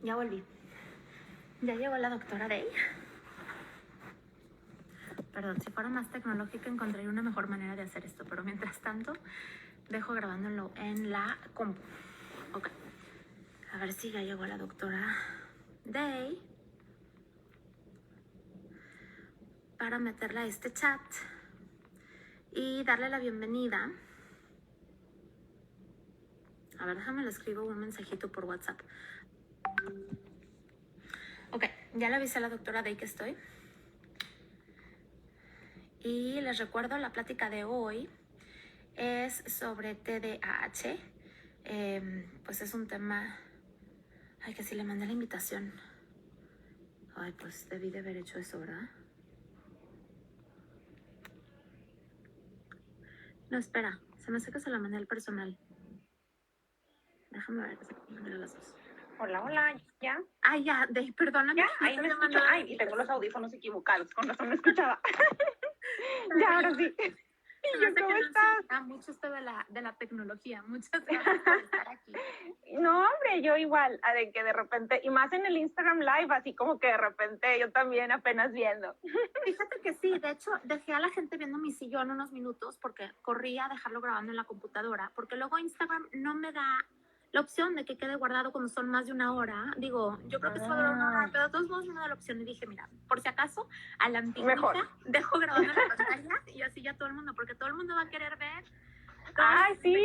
Ya volví. Ya llegó la doctora Day. Perdón, si fuera más tecnológica encontraría una mejor manera de hacer esto, pero mientras tanto dejo grabándolo en la compu. Ok. A ver si ya llegó la doctora Day para meterla a este chat y darle la bienvenida. A ver, déjame le escribo un mensajito por WhatsApp. Ok, ya le avisé a la doctora Day que estoy. Y les recuerdo, la plática de hoy es sobre TDAH. Pues es un tema... Ay, que si le mandé la invitación. Ay, pues debí de haber hecho eso, ¿verdad? No, espera. Se me hace que se la mandé al personal. Déjame ver que se la mandé a las dos. Hola, ¿ya? Ay, ya, Day, perdóname. ¿Ya? Ahí me escucho. Ay, y tengo los audífonos equivocados, con razón me escuchaba. Ya, ahora sí. Y yo, ¿cómo estás? Mucho esto de la tecnología. Muchas gracias por estar aquí. No, hombre, yo igual, de que de repente, y más en el Instagram Live, así como que de repente yo también apenas viendo. Fíjate que sí, de hecho, dejé a la gente viendo mi sillón unos minutos porque corría a dejarlo grabando en la computadora, porque luego Instagram no me da la opción de que quede guardado cuando son más de una hora. Digo, yo creo que se va a durar una hora, pero de todos modos no me da la opción. Y dije, mira, por si acaso, a la antigüita dejo grabando en la pantalla y así ya todo el mundo, porque todo el mundo va a querer ver. ¡Ay, sí!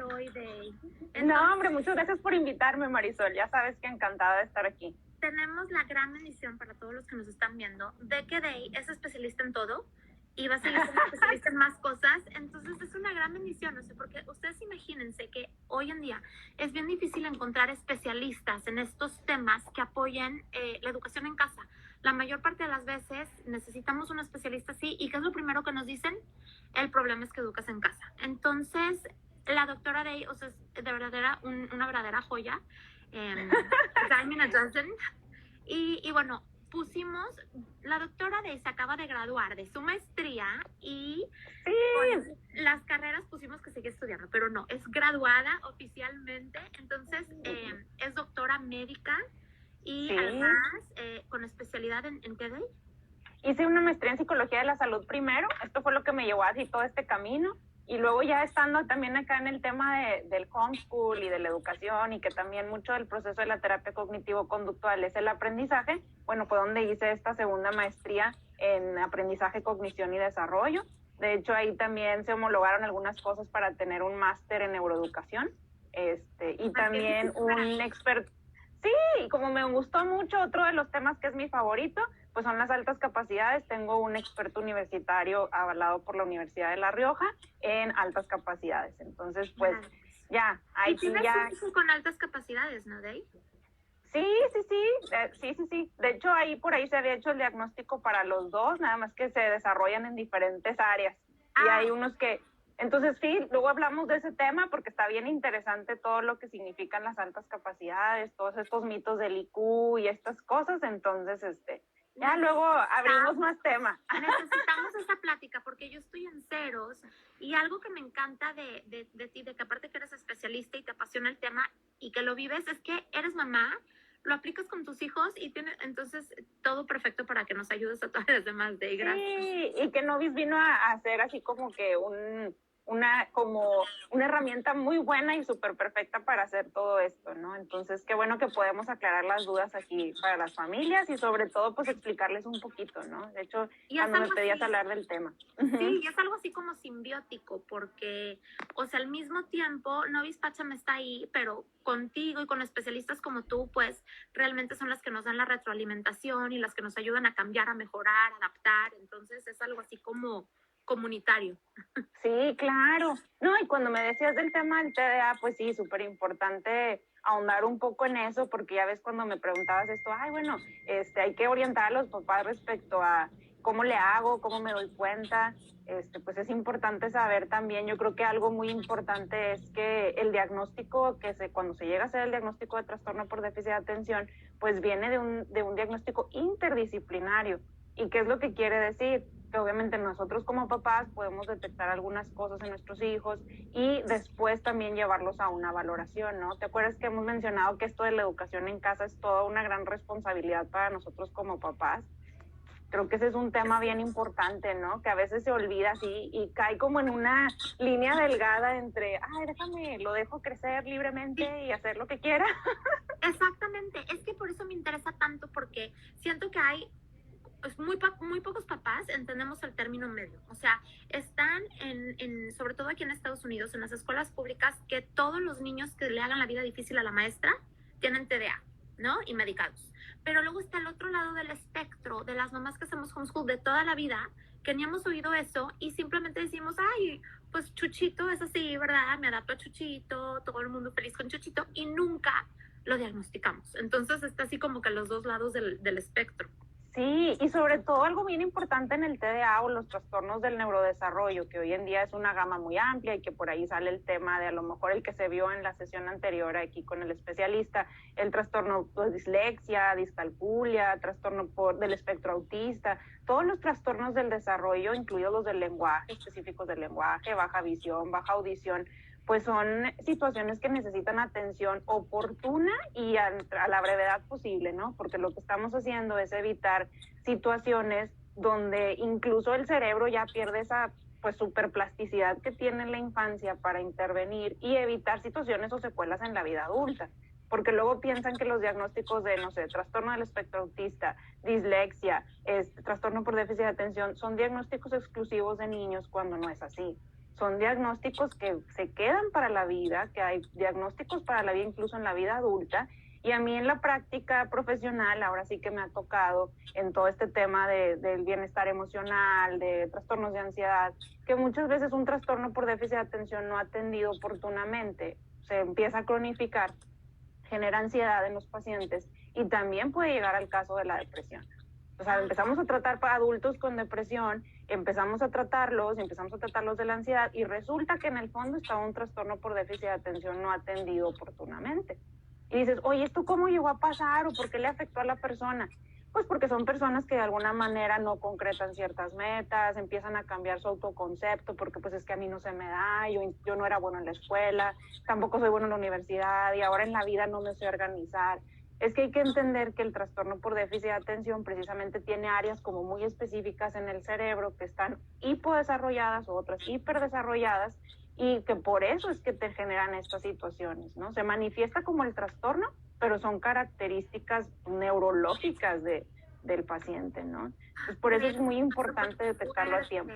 Hoy de... Entonces, no, hombre, muchas gracias por invitarme, Marisol. Ya sabes que encantada de estar aquí. Tenemos la gran bendición para todos los que nos están viendo de que Day es especialista en todo y va a seguir siendo especialista en más cosas. Entonces es una gran bendición, no sé, porque ustedes imagínense que hoy en día es bien difícil encontrar especialistas en estos temas que apoyen la educación en casa. La mayor parte de las veces necesitamos un especialista así, y ¿qué es lo primero que nos dicen? El problema es que educas en casa. Entonces la doctora Day, o sea, es de verdad una verdadera joya. Diamond a Dozen. Y bueno, pusimos, la doctora Day se acaba de graduar de su maestría y con las carreras pusimos que sigue estudiando, pero no, es graduada oficialmente, entonces es doctora médica y además con especialidad en TDA. Hice una maestría en psicología de la salud primero, esto fue lo que me llevó así todo este camino. Y luego ya estando también acá en el tema del homeschool y de la educación, y que también mucho del proceso de la terapia cognitivo-conductual es el aprendizaje, bueno, fue donde hice esta segunda maestría en aprendizaje, cognición y desarrollo. De hecho, ahí también se homologaron algunas cosas para tener un máster en neuroeducación, y también un experto. Sí, y como me gustó mucho, otro de los temas que es mi favorito, pues son las altas capacidades. Tengo un experto universitario avalado por la Universidad de La Rioja en altas capacidades. Entonces, pues, ya, ahí sí ya... ¿Y con altas capacidades, no, Day? Sí. De hecho, ahí por ahí se había hecho el diagnóstico para los dos, nada más que se desarrollan en diferentes áreas. Y hay unos que... Entonces, sí, luego hablamos de ese tema porque está bien interesante todo lo que significan las altas capacidades, todos estos mitos del IQ y estas cosas. Entonces, ya luego abrimos más temas. Necesitamos esa plática porque yo estoy en ceros, y algo que me encanta de ti, de que aparte que eres especialista y te apasiona el tema y que lo vives, es que eres mamá, lo aplicas con tus hijos y entonces todo perfecto para que nos ayudes a todas las demás. De gracias. Sí, y que Novis vino a hacer así como que una herramienta muy buena y súper perfecta para hacer todo esto, ¿no? Entonces, qué bueno que podemos aclarar las dudas aquí para las familias y sobre todo, pues, explicarles un poquito, ¿no? De hecho, cuando me pedías hablar del tema. Sí, y es algo así como simbiótico, porque, o sea, al mismo tiempo, Novis Pacham está ahí, pero contigo y con especialistas como tú, pues, realmente son las que nos dan la retroalimentación y las que nos ayudan a cambiar, a mejorar, a adaptar. Entonces, es algo así como comunitario. Sí, claro. No, y cuando me decías del tema del TDA, pues sí, súper importante ahondar un poco en eso, porque ya ves cuando me preguntabas esto, ay, bueno, hay que orientar a los papás respecto a cómo le hago, cómo me doy cuenta, pues es importante saber también. Yo creo que algo muy importante es que el diagnóstico, cuando se llega a hacer el diagnóstico de trastorno por déficit de atención, pues viene de un diagnóstico interdisciplinario. ¿Y qué es lo que quiere decir? que obviamente nosotros como papás podemos detectar algunas cosas en nuestros hijos y después también llevarlos a una valoración, ¿no? ¿Te acuerdas que hemos mencionado que esto de la educación en casa es toda una gran responsabilidad para nosotros como papás? Creo que ese es un tema bien importante, ¿no? Que a veces se olvida así y cae como en una línea delgada entre, ay, déjame, lo dejo crecer libremente y hacer lo que quiera. Exactamente, es que por eso me interesa tanto, porque siento que hay pues, muy pocos papás entendemos el término medio. O sea, están sobre todo aquí en Estados Unidos, en las escuelas públicas, que todos los niños que le hagan la vida difícil a la maestra tienen TDA, ¿no? Y medicados. Pero luego está el otro lado del espectro, de las mamás que hacemos homeschool de toda la vida, que ni hemos oído eso y simplemente decimos, ay, pues Chuchito es así, ¿verdad? Me adapto a Chuchito, todo el mundo feliz con Chuchito, y nunca lo diagnosticamos. Entonces está así como que los dos lados del espectro. Sí, y sobre todo algo bien importante en el TDA o los trastornos del neurodesarrollo, que hoy en día es una gama muy amplia y que por ahí sale el tema de a lo mejor el que se vio en la sesión anterior aquí con el especialista, el trastorno de dislexia, discalculia, trastorno del espectro autista, todos los trastornos del desarrollo, incluidos los del lenguaje, específicos del lenguaje, baja visión, baja audición, pues son situaciones que necesitan atención oportuna y a la brevedad posible, ¿no? Porque lo que estamos haciendo es evitar situaciones donde incluso el cerebro ya pierde esa pues superplasticidad que tiene en la infancia para intervenir y evitar situaciones o secuelas en la vida adulta. Porque luego piensan que los diagnósticos de, no sé, trastorno del espectro autista, dislexia, trastorno por déficit de atención, son diagnósticos exclusivos de niños cuando no es así. Son diagnósticos que se quedan para la vida, que hay diagnósticos para la vida incluso en la vida adulta. Y a mí en la práctica profesional, ahora sí que me ha tocado en todo este tema del bienestar emocional, de trastornos de ansiedad, que muchas veces un trastorno por déficit de atención no atendido oportunamente se empieza a cronificar, genera ansiedad en los pacientes y también puede llegar al caso de la depresión. O sea, empezamos a tratar para adultos con depresión, empezamos a tratarlos de la ansiedad y resulta que en el fondo está un trastorno por déficit de atención no atendido oportunamente. Y dices, oye, ¿esto cómo llegó a pasar o por qué le afectó a la persona? Pues porque son personas que de alguna manera no concretan ciertas metas, empiezan a cambiar su autoconcepto porque pues es que a mí no se me da, yo no era bueno en la escuela, tampoco soy bueno en la universidad y ahora en la vida no me sé organizar. Es que hay que entender que el trastorno por déficit de atención precisamente tiene áreas como muy específicas en el cerebro que están hipodesarrolladas o otras hiperdesarrolladas y que por eso es que te generan estas situaciones, ¿no? Se manifiesta como el trastorno, pero son características neurológicas del paciente, ¿no? Entonces, por eso es muy importante detectarlo a tiempo.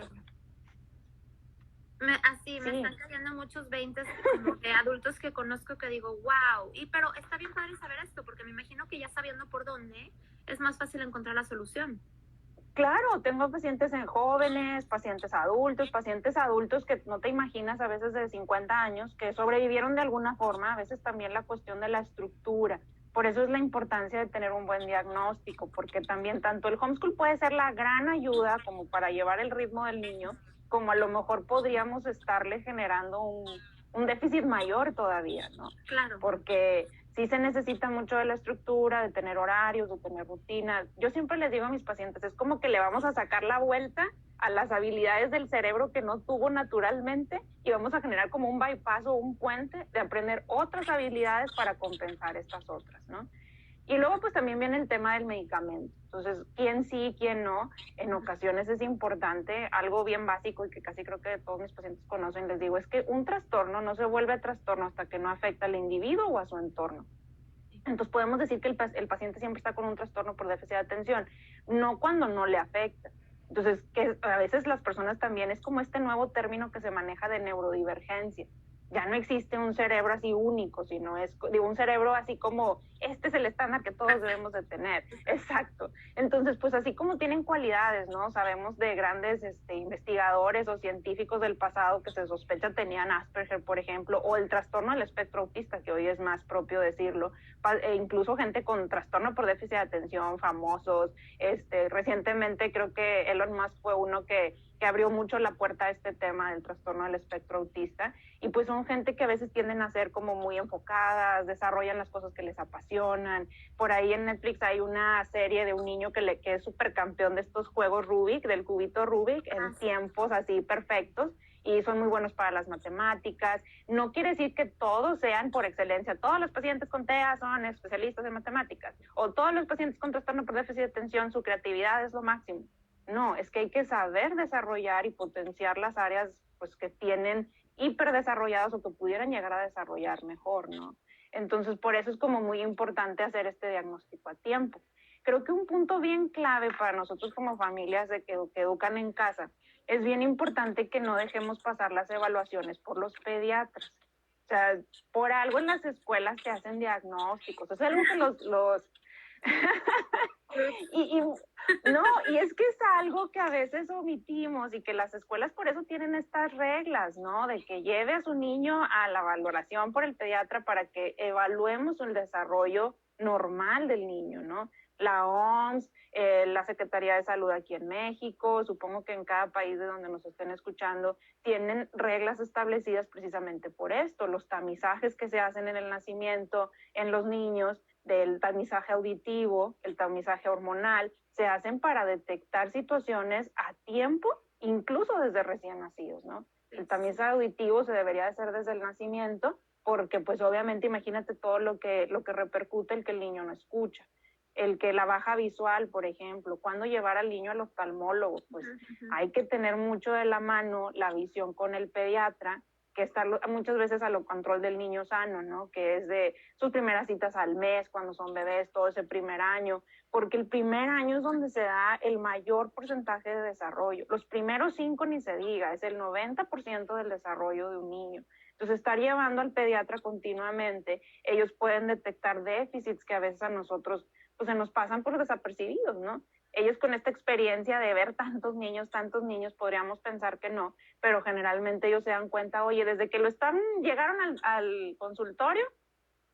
Me están cayendo muchos 20 como de adultos que conozco que digo, wow, pero está bien padre saber esto, porque me imagino que ya sabiendo por dónde es más fácil encontrar la solución. Claro, tengo pacientes en jóvenes, pacientes adultos que no te imaginas a veces de 50 años, que sobrevivieron de alguna forma, a veces también la cuestión de la estructura. Por eso es la importancia de tener un buen diagnóstico, porque también tanto el homeschool puede ser la gran ayuda como para llevar el ritmo del niño, como a lo mejor podríamos estarle generando un déficit mayor todavía, ¿no? Claro. Porque sí se necesita mucho de la estructura, de tener horarios, de tener rutinas. Yo siempre les digo a mis pacientes, es como que le vamos a sacar la vuelta a las habilidades del cerebro que no tuvo naturalmente y vamos a generar como un bypass o un puente de aprender otras habilidades para compensar estas otras, ¿no? Y luego pues también viene el tema del medicamento. Entonces, quién sí, quién no. En ocasiones es importante, algo bien básico y que casi creo que todos mis pacientes conocen, les digo, es que un trastorno no se vuelve trastorno hasta que no afecta al individuo o a su entorno. Entonces podemos decir que el paciente siempre está con un trastorno por déficit de atención, no cuando no le afecta. Entonces, que a veces las personas también, es como este nuevo término que se maneja de neurodivergencia. Ya no existe un cerebro así único, sino es un cerebro así como, este es el estándar que todos debemos de tener. Exacto. Entonces, pues así como tienen cualidades, ¿no? Sabemos de grandes investigadores o científicos del pasado que se sospecha tenían Asperger, por ejemplo, o el trastorno del espectro autista, que hoy es más propio decirlo, incluso gente con trastorno por déficit de atención, famosos. Recientemente creo que Elon Musk fue uno que que abrió mucho la puerta a este tema del trastorno del espectro autista, y pues son gente que a veces tienden a ser como muy enfocadas, desarrollan las cosas que les apasionan. Por ahí en Netflix hay una serie de un niño que es supercampeón de estos juegos Rubik, del cubito Rubik, en tiempos así perfectos, y son muy buenos para las matemáticas. No quiere decir que todos sean por excelencia, todos los pacientes con TEA son especialistas en matemáticas, o todos los pacientes con trastorno por déficit de atención, su creatividad es lo máximo. No, es que hay que saber desarrollar y potenciar las áreas pues que tienen hiperdesarrolladas o que pudieran llegar a desarrollar mejor, ¿no? Entonces, por eso es como muy importante hacer este diagnóstico a tiempo. Creo que un punto bien clave para nosotros como familias de que educan en casa, es bien importante que no dejemos pasar las evaluaciones por los pediatras. O sea, por algo en las escuelas se hacen diagnósticos. Es algo que los y es que es algo que a veces omitimos y que las escuelas por eso tienen estas reglas, ¿no? De que lleve a su niño a la valoración por el pediatra para que evaluemos el desarrollo normal del niño, ¿no? La OMS, la Secretaría de Salud aquí en México, supongo que en cada país de donde nos estén escuchando, tienen reglas establecidas precisamente por esto, los tamizajes que se hacen en el nacimiento en los niños, del tamizaje auditivo, el tamizaje hormonal, se hacen para detectar situaciones a tiempo, incluso desde recién nacidos, ¿no? El tamizaje auditivo se debería hacer desde el nacimiento, porque pues obviamente imagínate todo lo que repercute el que el niño no escucha. El que la baja visual, por ejemplo, cuando llevar al niño al oftalmólogo, pues hay que tener mucho de la mano la visión con el pediatra, que está muchas veces a lo control del niño sano, ¿no? Que es de sus primeras citas al mes, cuando son bebés, todo ese primer año, porque el primer año es donde se da el mayor porcentaje de desarrollo. Los primeros 5 ni se diga, es el 90% del desarrollo de un niño. Entonces, estar llevando al pediatra continuamente, ellos pueden detectar déficits que a veces a nosotros pues, se nos pasan por desapercibidos, ¿no? Ellos con esta experiencia de ver tantos niños, podríamos pensar que no, pero generalmente ellos se dan cuenta, oye, desde que llegaron al consultorio,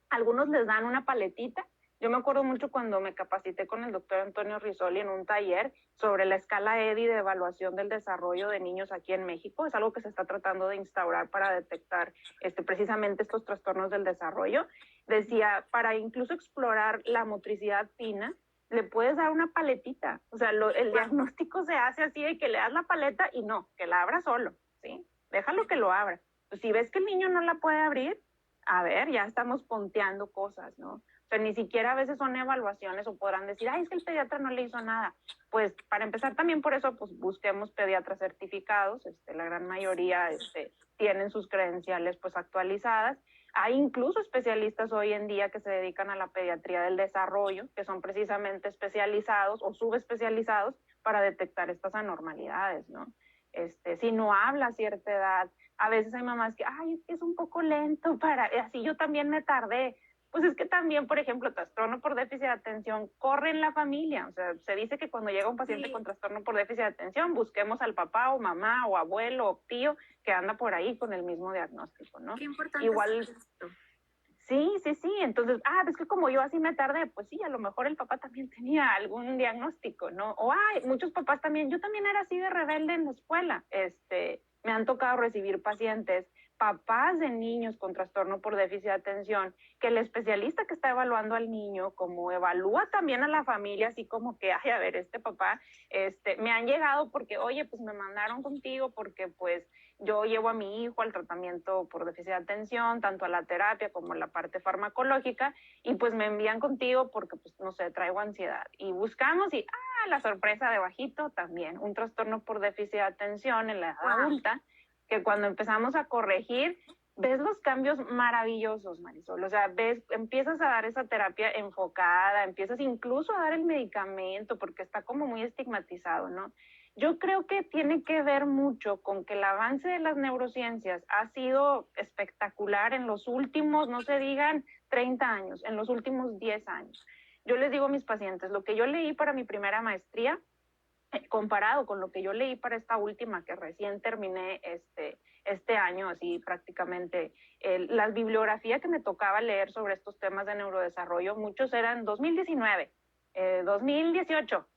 algunos les dan una paletita. Yo me acuerdo mucho cuando me capacité con el doctor Antonio Rizzoli en un taller sobre la escala EDI de evaluación del desarrollo de niños aquí en México. Es algo que se está tratando de instaurar para detectar precisamente estos trastornos del desarrollo. Decía, para incluso explorar la motricidad fina, le puedes dar una paletita. O sea, el diagnóstico se hace así de que le das la paleta y no, que la abra solo, ¿sí? Déjalo que lo abra. Pues si ves que el niño no la puede abrir, a ver, ya estamos ponteando cosas, ¿no? O sea, ni siquiera a veces son evaluaciones o podrán decir, ay, es que el pediatra no le hizo nada. Pues para empezar también por eso, pues busquemos pediatras certificados, la gran mayoría tienen sus credenciales pues actualizadas. Hay incluso especialistas hoy en día que se dedican a la pediatría del desarrollo, que son precisamente especializados o subespecializados para detectar estas anormalidades, ¿no? Si no habla a cierta edad, a veces hay mamás que, ay, es que es un poco lento así yo también me tardé. Pues es que también, por ejemplo, trastorno por déficit de atención corre en la familia. O sea, se dice que cuando llega un paciente con trastorno por déficit de atención, busquemos al papá o mamá o abuelo o tío que anda por ahí con el mismo diagnóstico, ¿no? Qué importante. Igual, es esto. Sí. Entonces, es que como yo así me tardé, pues sí, a lo mejor el papá también tenía algún diagnóstico, ¿no? O muchos papás también, yo también era así de rebelde en la escuela. Me han tocado recibir pacientes, papás de niños con trastorno por déficit de atención, que el especialista que está evaluando al niño, como evalúa también a la familia, así como que, a ver, papá, me han llegado porque, oye, pues me mandaron contigo porque pues yo llevo a mi hijo al tratamiento por déficit de atención, tanto a la terapia como a la parte farmacológica, y pues me envían contigo porque, pues, no sé, traigo ansiedad. Y buscamos y, la sorpresa de bajito también, un trastorno por déficit de atención en la edad adulta, que cuando empezamos a corregir, ves los cambios maravillosos, Marisol. O sea, empiezas a dar esa terapia enfocada, empiezas incluso a dar el medicamento, porque está como muy estigmatizado, ¿no? Yo creo que tiene que ver mucho con que el avance de las neurociencias ha sido espectacular en los últimos, no se digan 30 años, en los últimos 10 años. Yo les digo a mis pacientes, lo que yo leí para mi primera maestría, comparado con lo que yo leí para esta última que recién terminé este año, así prácticamente, la bibliografía que me tocaba leer sobre estos temas de neurodesarrollo, muchos eran 2019, 2018,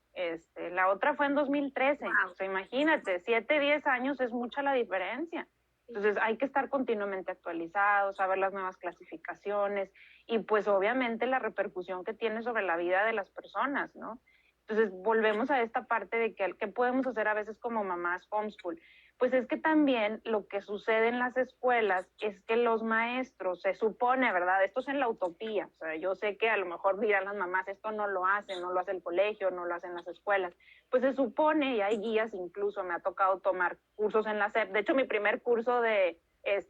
La otra fue en 2013. Wow. O sea, imagínate, 7, 10 años es mucha la diferencia. Entonces hay que estar continuamente actualizados, saber las nuevas clasificaciones y pues obviamente la repercusión que tiene sobre la vida de las personas, ¿no? Entonces volvemos a esta parte de que qué podemos hacer a veces como mamás homeschool. Pues es que también lo que sucede en las escuelas es que los maestros, se supone, ¿verdad? Esto es en la utopía. O sea, yo sé que a lo mejor dirán las mamás, esto no lo hacen, no lo hace el colegio, no lo hacen las escuelas. Pues se supone, y hay guías incluso, me ha tocado tomar cursos en la SEP. De hecho, mi primer curso de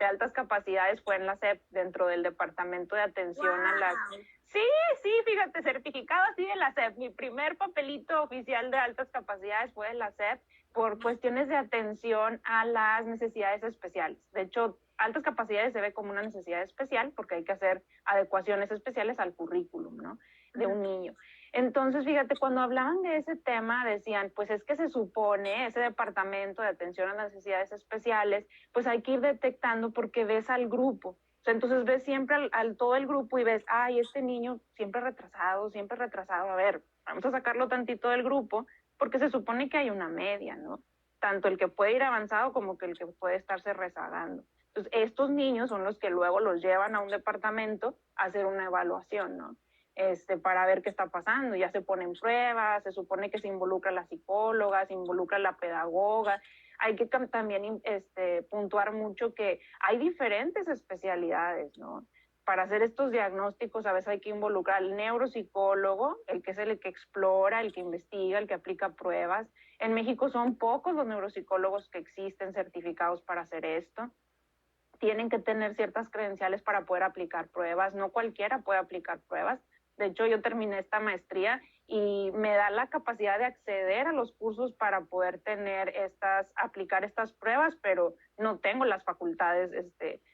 altas capacidades fue en la SEP, dentro del Departamento de Atención a las... Sí, sí, fíjate, certificado así de la SEP. Mi primer papelito oficial de altas capacidades fue de la SEP por cuestiones de atención a las necesidades especiales. De hecho, altas capacidades se ve como una necesidad especial porque hay que hacer adecuaciones especiales al currículum, ¿no? De un niño. Entonces, fíjate, cuando hablaban de ese tema, decían, pues es que se supone, ese departamento de atención a las necesidades especiales, pues hay que ir detectando porque ves al grupo. O sea, entonces ves siempre al todo el grupo y ves, ay, este niño siempre retrasado, a ver, vamos a sacarlo tantito del grupo, porque se supone que hay una media, ¿no? Tanto el que puede ir avanzado como que el que puede estarse rezagando. Entonces, estos niños son los que luego los llevan a un departamento a hacer una evaluación, ¿no? Para ver qué está pasando. Ya se ponen pruebas, se supone que se involucra la psicóloga, se involucra la pedagoga. Hay que también puntuar mucho que hay diferentes especialidades, ¿no? Para hacer estos diagnósticos a veces hay que involucrar al neuropsicólogo, el que es el que explora, el que investiga, el que aplica pruebas. En México son pocos los neuropsicólogos que existen certificados para hacer esto. Tienen que tener ciertas credenciales para poder aplicar pruebas. No cualquiera puede aplicar pruebas. De hecho, yo terminé esta maestría y me da la capacidad de acceder a los cursos para poder aplicar estas pruebas, pero no tengo las facultades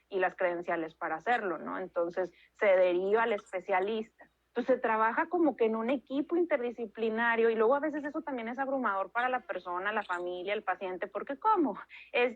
y las credenciales para hacerlo, ¿no? Entonces se deriva al especialista. Entonces se trabaja como que en un equipo interdisciplinario y luego a veces eso también es abrumador para la persona, la familia, el paciente, porque ¿cómo?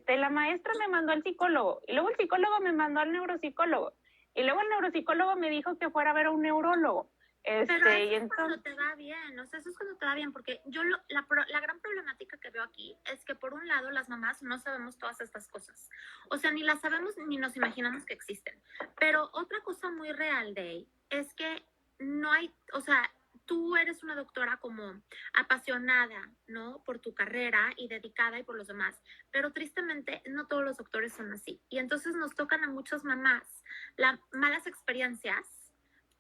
La maestra me mandó al psicólogo y luego el psicólogo me mandó al neuropsicólogo y luego el neuropsicólogo me dijo que fuera a ver a un neurólogo. Pero eso es cuando te va bien, o sea, eso es cuando te va bien, porque yo la gran problemática que veo aquí es que por un lado las mamás no sabemos todas estas cosas, o sea, ni las sabemos ni nos imaginamos que existen, pero otra cosa muy real de es que no hay, o sea, tú eres una doctora como apasionada, ¿no? Por tu carrera y dedicada y por los demás, pero tristemente no todos los doctores son así, y entonces nos tocan a muchas mamás las malas experiencias.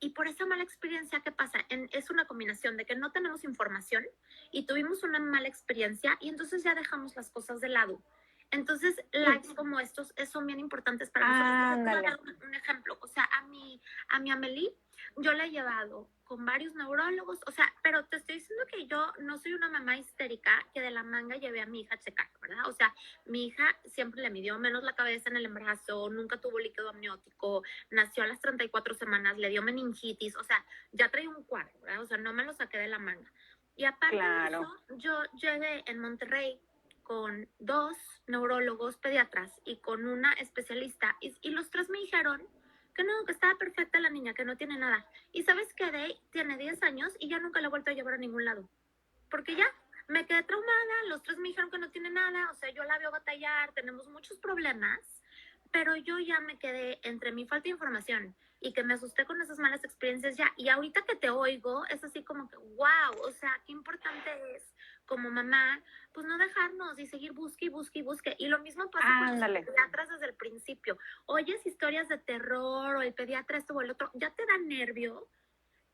Y por esa mala experiencia, ¿qué pasa? Es una combinación de que no tenemos información y tuvimos una mala experiencia y entonces ya dejamos las cosas de lado. Entonces, lives como estos son bien importantes para nosotros. Voy a dar un ejemplo. O sea, a mi Amelie, yo la he llevado con varios neurólogos, o sea, pero te estoy diciendo que yo no soy una mamá histérica que de la manga llevé a mi hija a checar, ¿verdad? O sea, mi hija siempre le midió menos la cabeza en el embarazo, nunca tuvo líquido amniótico, nació a las 34 semanas, le dio meningitis, o sea, ya traía un cuadro, ¿verdad? O sea, no me lo saqué de la manga. Y aparte de eso, yo llegué en Monterrey con 2 neurólogos pediatras y con una especialista, y los 3 me dijeron que no, que estaba perfecta la niña, que no tiene nada. Y sabes que Day tiene 10 años y ya nunca la he vuelto a llevar a ningún lado. Porque ya me quedé traumada, los 3 me dijeron que no tiene nada, o sea, yo la veo batallar, tenemos muchos problemas, pero yo ya me quedé entre mi falta de información y que me asusté con esas malas experiencias ya. Y ahorita que te oigo, es así como que, wow, o sea, qué importante es como mamá, pues no dejarnos y seguir busque y busque y busque. Y lo mismo pasa con los pediatras desde el principio. Oyes historias de terror o el pediatra esto o el otro, ya te da nervio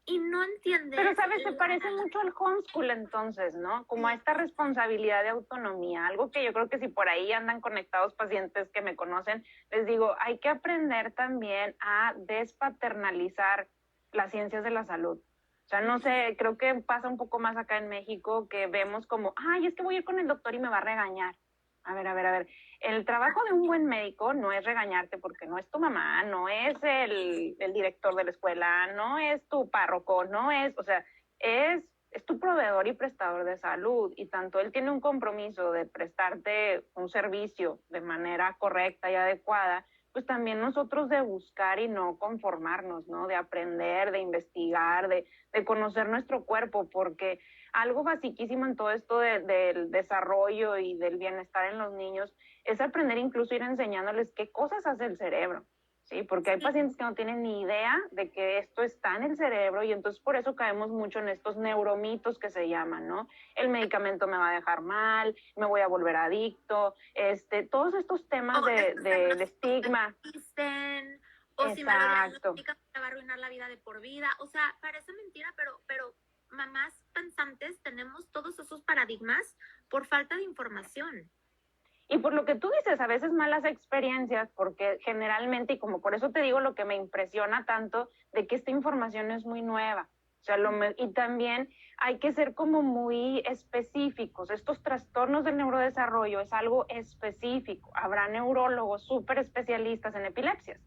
y no entiendes. Pero, ¿sabes? Se parece mucho al homeschool entonces, ¿no? Como a esta responsabilidad de autonomía, algo que yo creo que si por ahí andan conectados pacientes que me conocen, les digo, hay que aprender también a despaternalizar las ciencias de la salud. O sea, no sé, creo que pasa un poco más acá en México que vemos como, ay, es que voy a ir con el doctor y me va a regañar. A ver. El trabajo de un buen médico no es regañarte porque no es tu mamá, no es el director de la escuela, no es tu párroco, no es, o sea, es tu proveedor y prestador de salud y tanto él tiene un compromiso de prestarte un servicio de manera correcta y adecuada, pues también nosotros de buscar y no conformarnos, ¿no? De aprender, de investigar, de conocer nuestro cuerpo, porque algo basiquísimo en todo esto del desarrollo y del bienestar en los niños es aprender incluso ir enseñándoles qué cosas hace el cerebro. Sí, porque hay pacientes que no tienen ni idea de que esto está en el cerebro y entonces por eso caemos mucho en estos neuromitos que se llaman, ¿no? El medicamento me va a dejar mal, me voy a volver adicto, todos estos temas del estigma. O si me lo diagnostican, me va a arruinar la vida de por vida. O sea, parece mentira, pero mamás pensantes tenemos todos esos paradigmas por falta de información. Y por lo que tú dices, a veces malas experiencias, porque generalmente, y como por eso te digo lo que me impresiona tanto, de que esta información es muy nueva. O sea, y también hay que ser como muy específicos. Estos trastornos del neurodesarrollo es algo específico. Habrá neurólogos súper especialistas en epilepsias.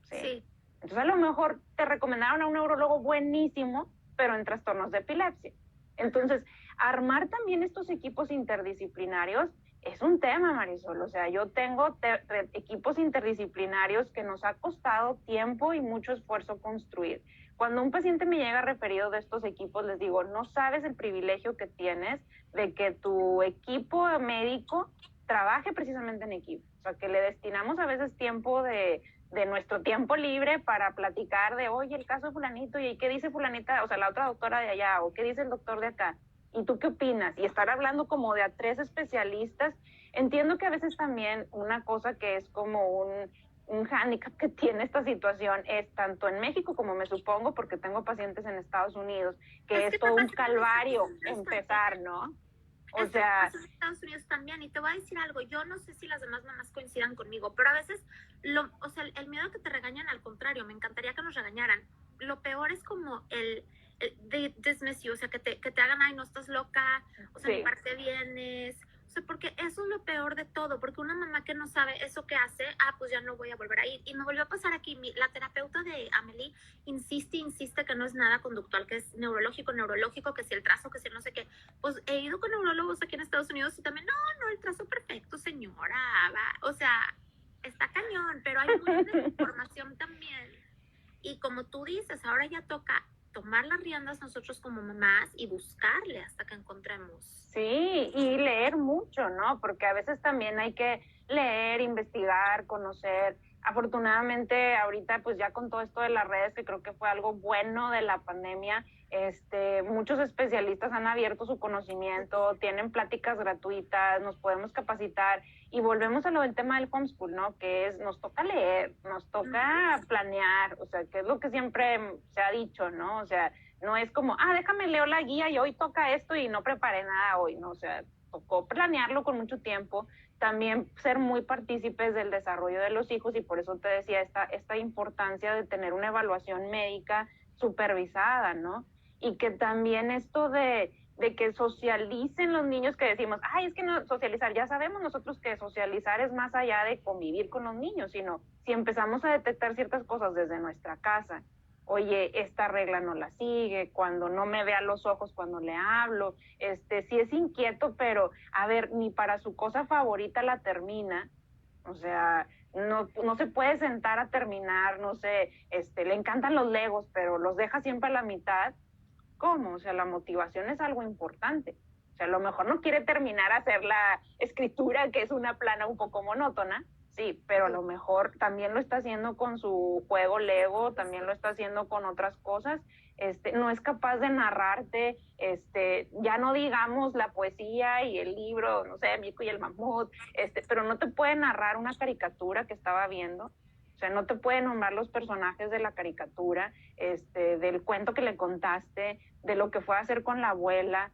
¿Sí? Entonces a lo mejor te recomendaron a un neurólogo buenísimo, pero en trastornos de epilepsia. Entonces, armar también estos equipos interdisciplinarios es un tema, Marisol. O sea, yo tengo equipos interdisciplinarios que nos ha costado tiempo y mucho esfuerzo construir. Cuando un paciente me llega referido de estos equipos, les digo, no sabes el privilegio que tienes de que tu equipo médico trabaje precisamente en equipo. O sea, que le destinamos a veces tiempo de nuestro tiempo libre para platicar de, oye, el caso de fulanito, y qué dice fulanita, o sea, la otra doctora de allá, o qué dice el doctor de acá. ¿Y tú qué opinas? Y estar hablando como de a 3 especialistas. Entiendo que a veces también una cosa que es como un hándicap que tiene esta situación es tanto en México como me supongo, porque tengo pacientes en Estados Unidos, que es todo un calvario empezar, ¿no? O sea, en Estados Unidos también, y te voy a decir algo, yo no sé si las demás mamás coincidan conmigo, pero a veces, o sea, el miedo a que te regañan, al contrario, me encantaría que nos regañaran. Lo peor es como el de dismiss you, o sea, que te hagan, ay, no estás loca, o sea, ni para qué vienes. O sea, porque eso es lo peor de todo, porque una mamá que no sabe eso que hace, pues ya no voy a volver a ir. Y me volvió a pasar aquí, la terapeuta de Amelie insiste que no es nada conductual, que es neurológico, que si el trazo, que si no sé qué. Pues he ido con neurólogos aquí en Estados Unidos y también, no, el trazo perfecto, señora, va. O sea, está cañón, pero hay mucha información también. Y como tú dices, ahora ya toca tomar las riendas nosotros como mamás y buscarle hasta que encontremos. Sí, y leer mucho, ¿no? Porque a veces también hay que leer, investigar, conocer. Afortunadamente, ahorita, pues ya con todo esto de las redes, que creo que fue algo bueno de la pandemia, muchos especialistas han abierto su conocimiento, tienen pláticas gratuitas, nos podemos capacitar y volvemos a lo del tema del homeschool, ¿no? Que es, nos toca leer, nos toca planear, o sea, que es lo que siempre se ha dicho, ¿no? O sea, no es como, déjame leo la guía y hoy toca esto y no preparé nada hoy, ¿no? O sea, tocó planearlo con mucho tiempo, también ser muy partícipes del desarrollo de los hijos y por eso te decía esta importancia de tener una evaluación médica supervisada, ¿no? Y que también esto de que socialicen los niños, que decimos, es que no socializar, ya sabemos nosotros que socializar es más allá de convivir con los niños, sino si empezamos a detectar ciertas cosas desde nuestra casa, oye, esta regla no la sigue, cuando no me ve a los ojos cuando le hablo, sí es inquieto, pero a ver, ni para su cosa favorita la termina, o sea, no se puede sentar a terminar, no sé, le encantan los legos, pero los deja siempre a la mitad. ¿Cómo? O sea, la motivación es algo importante. O sea, a lo mejor no quiere terminar a hacer la escritura, que es una plana un poco monótona, sí, pero a lo mejor también lo está haciendo con su juego Lego, también lo está haciendo con otras cosas. No es capaz de narrarte, ya no digamos la poesía y el libro, no sé, Mico y el mamut, pero no te puede narrar una caricatura que estaba viendo. O sea, no te puede nombrar los personajes de la caricatura, del cuento que le contaste, de lo que fue a hacer con la abuela,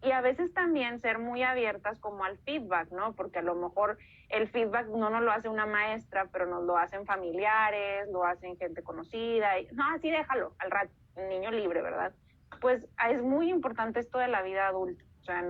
y a veces también ser muy abiertas como al feedback, ¿no? Porque a lo mejor el feedback no nos lo hace una maestra, pero nos lo hacen familiares, lo hacen gente conocida, y no, así déjalo, al rato, niño libre, ¿verdad? Pues es muy importante esto de la vida adulta. O sea,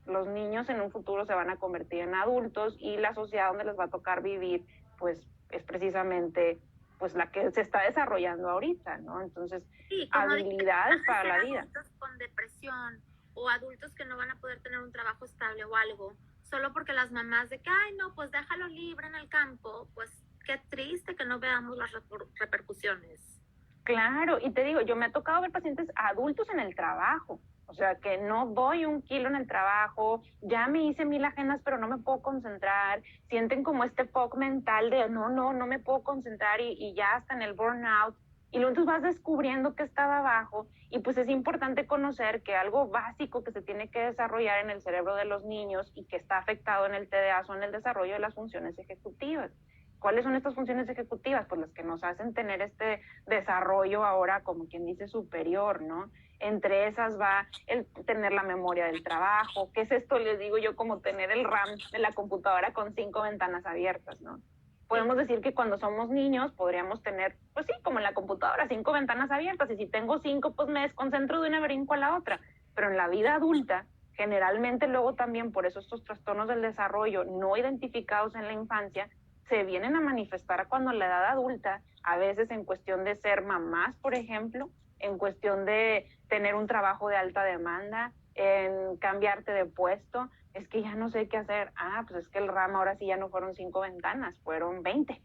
los niños en un futuro se van a convertir en adultos y la sociedad donde les va a tocar vivir pues es precisamente pues la que se está desarrollando ahorita, ¿no? Entonces, sí, habilidades para la vida. Adultos con depresión o adultos que no van a poder tener un trabajo estable o algo, solo porque las mamás de que, no, pues déjalo libre en el campo, pues qué triste que no veamos las repercusiones. Claro, y te digo, yo me ha tocado ver pacientes adultos en el trabajo. O sea, que no doy 1 kilo en el trabajo, ya me hice 1000 agendas, pero no me puedo concentrar. Sienten como este fog mental de no me puedo concentrar y ya hasta en el burnout. Y luego entonces vas descubriendo que estaba abajo y pues es importante conocer que algo básico que se tiene que desarrollar en el cerebro de los niños y que está afectado en el TDA son el desarrollo de las funciones ejecutivas. ¿Cuáles son estas funciones ejecutivas? Pues las que nos hacen tener este desarrollo ahora, como quien dice, superior, ¿no? Entre esas va el tener la memoria del trabajo. ¿Qué es esto? Les digo yo, como tener el RAM de la computadora con 5 ventanas abiertas, ¿no? Podemos decir que cuando somos niños podríamos tener, pues sí, como en la computadora, 5 ventanas abiertas, y si tengo 5, pues me desconcentro de una brinco a la otra. Pero en la vida adulta, generalmente luego también por eso estos trastornos del desarrollo no identificados en la infancia se vienen a manifestar cuando la edad adulta, a veces en cuestión de ser mamás, por ejemplo, en cuestión de tener un trabajo de alta demanda, en cambiarte de puesto, es que ya no sé qué hacer. Pues es que el RAM ahora sí ya no fueron 5 ventanas, fueron 20.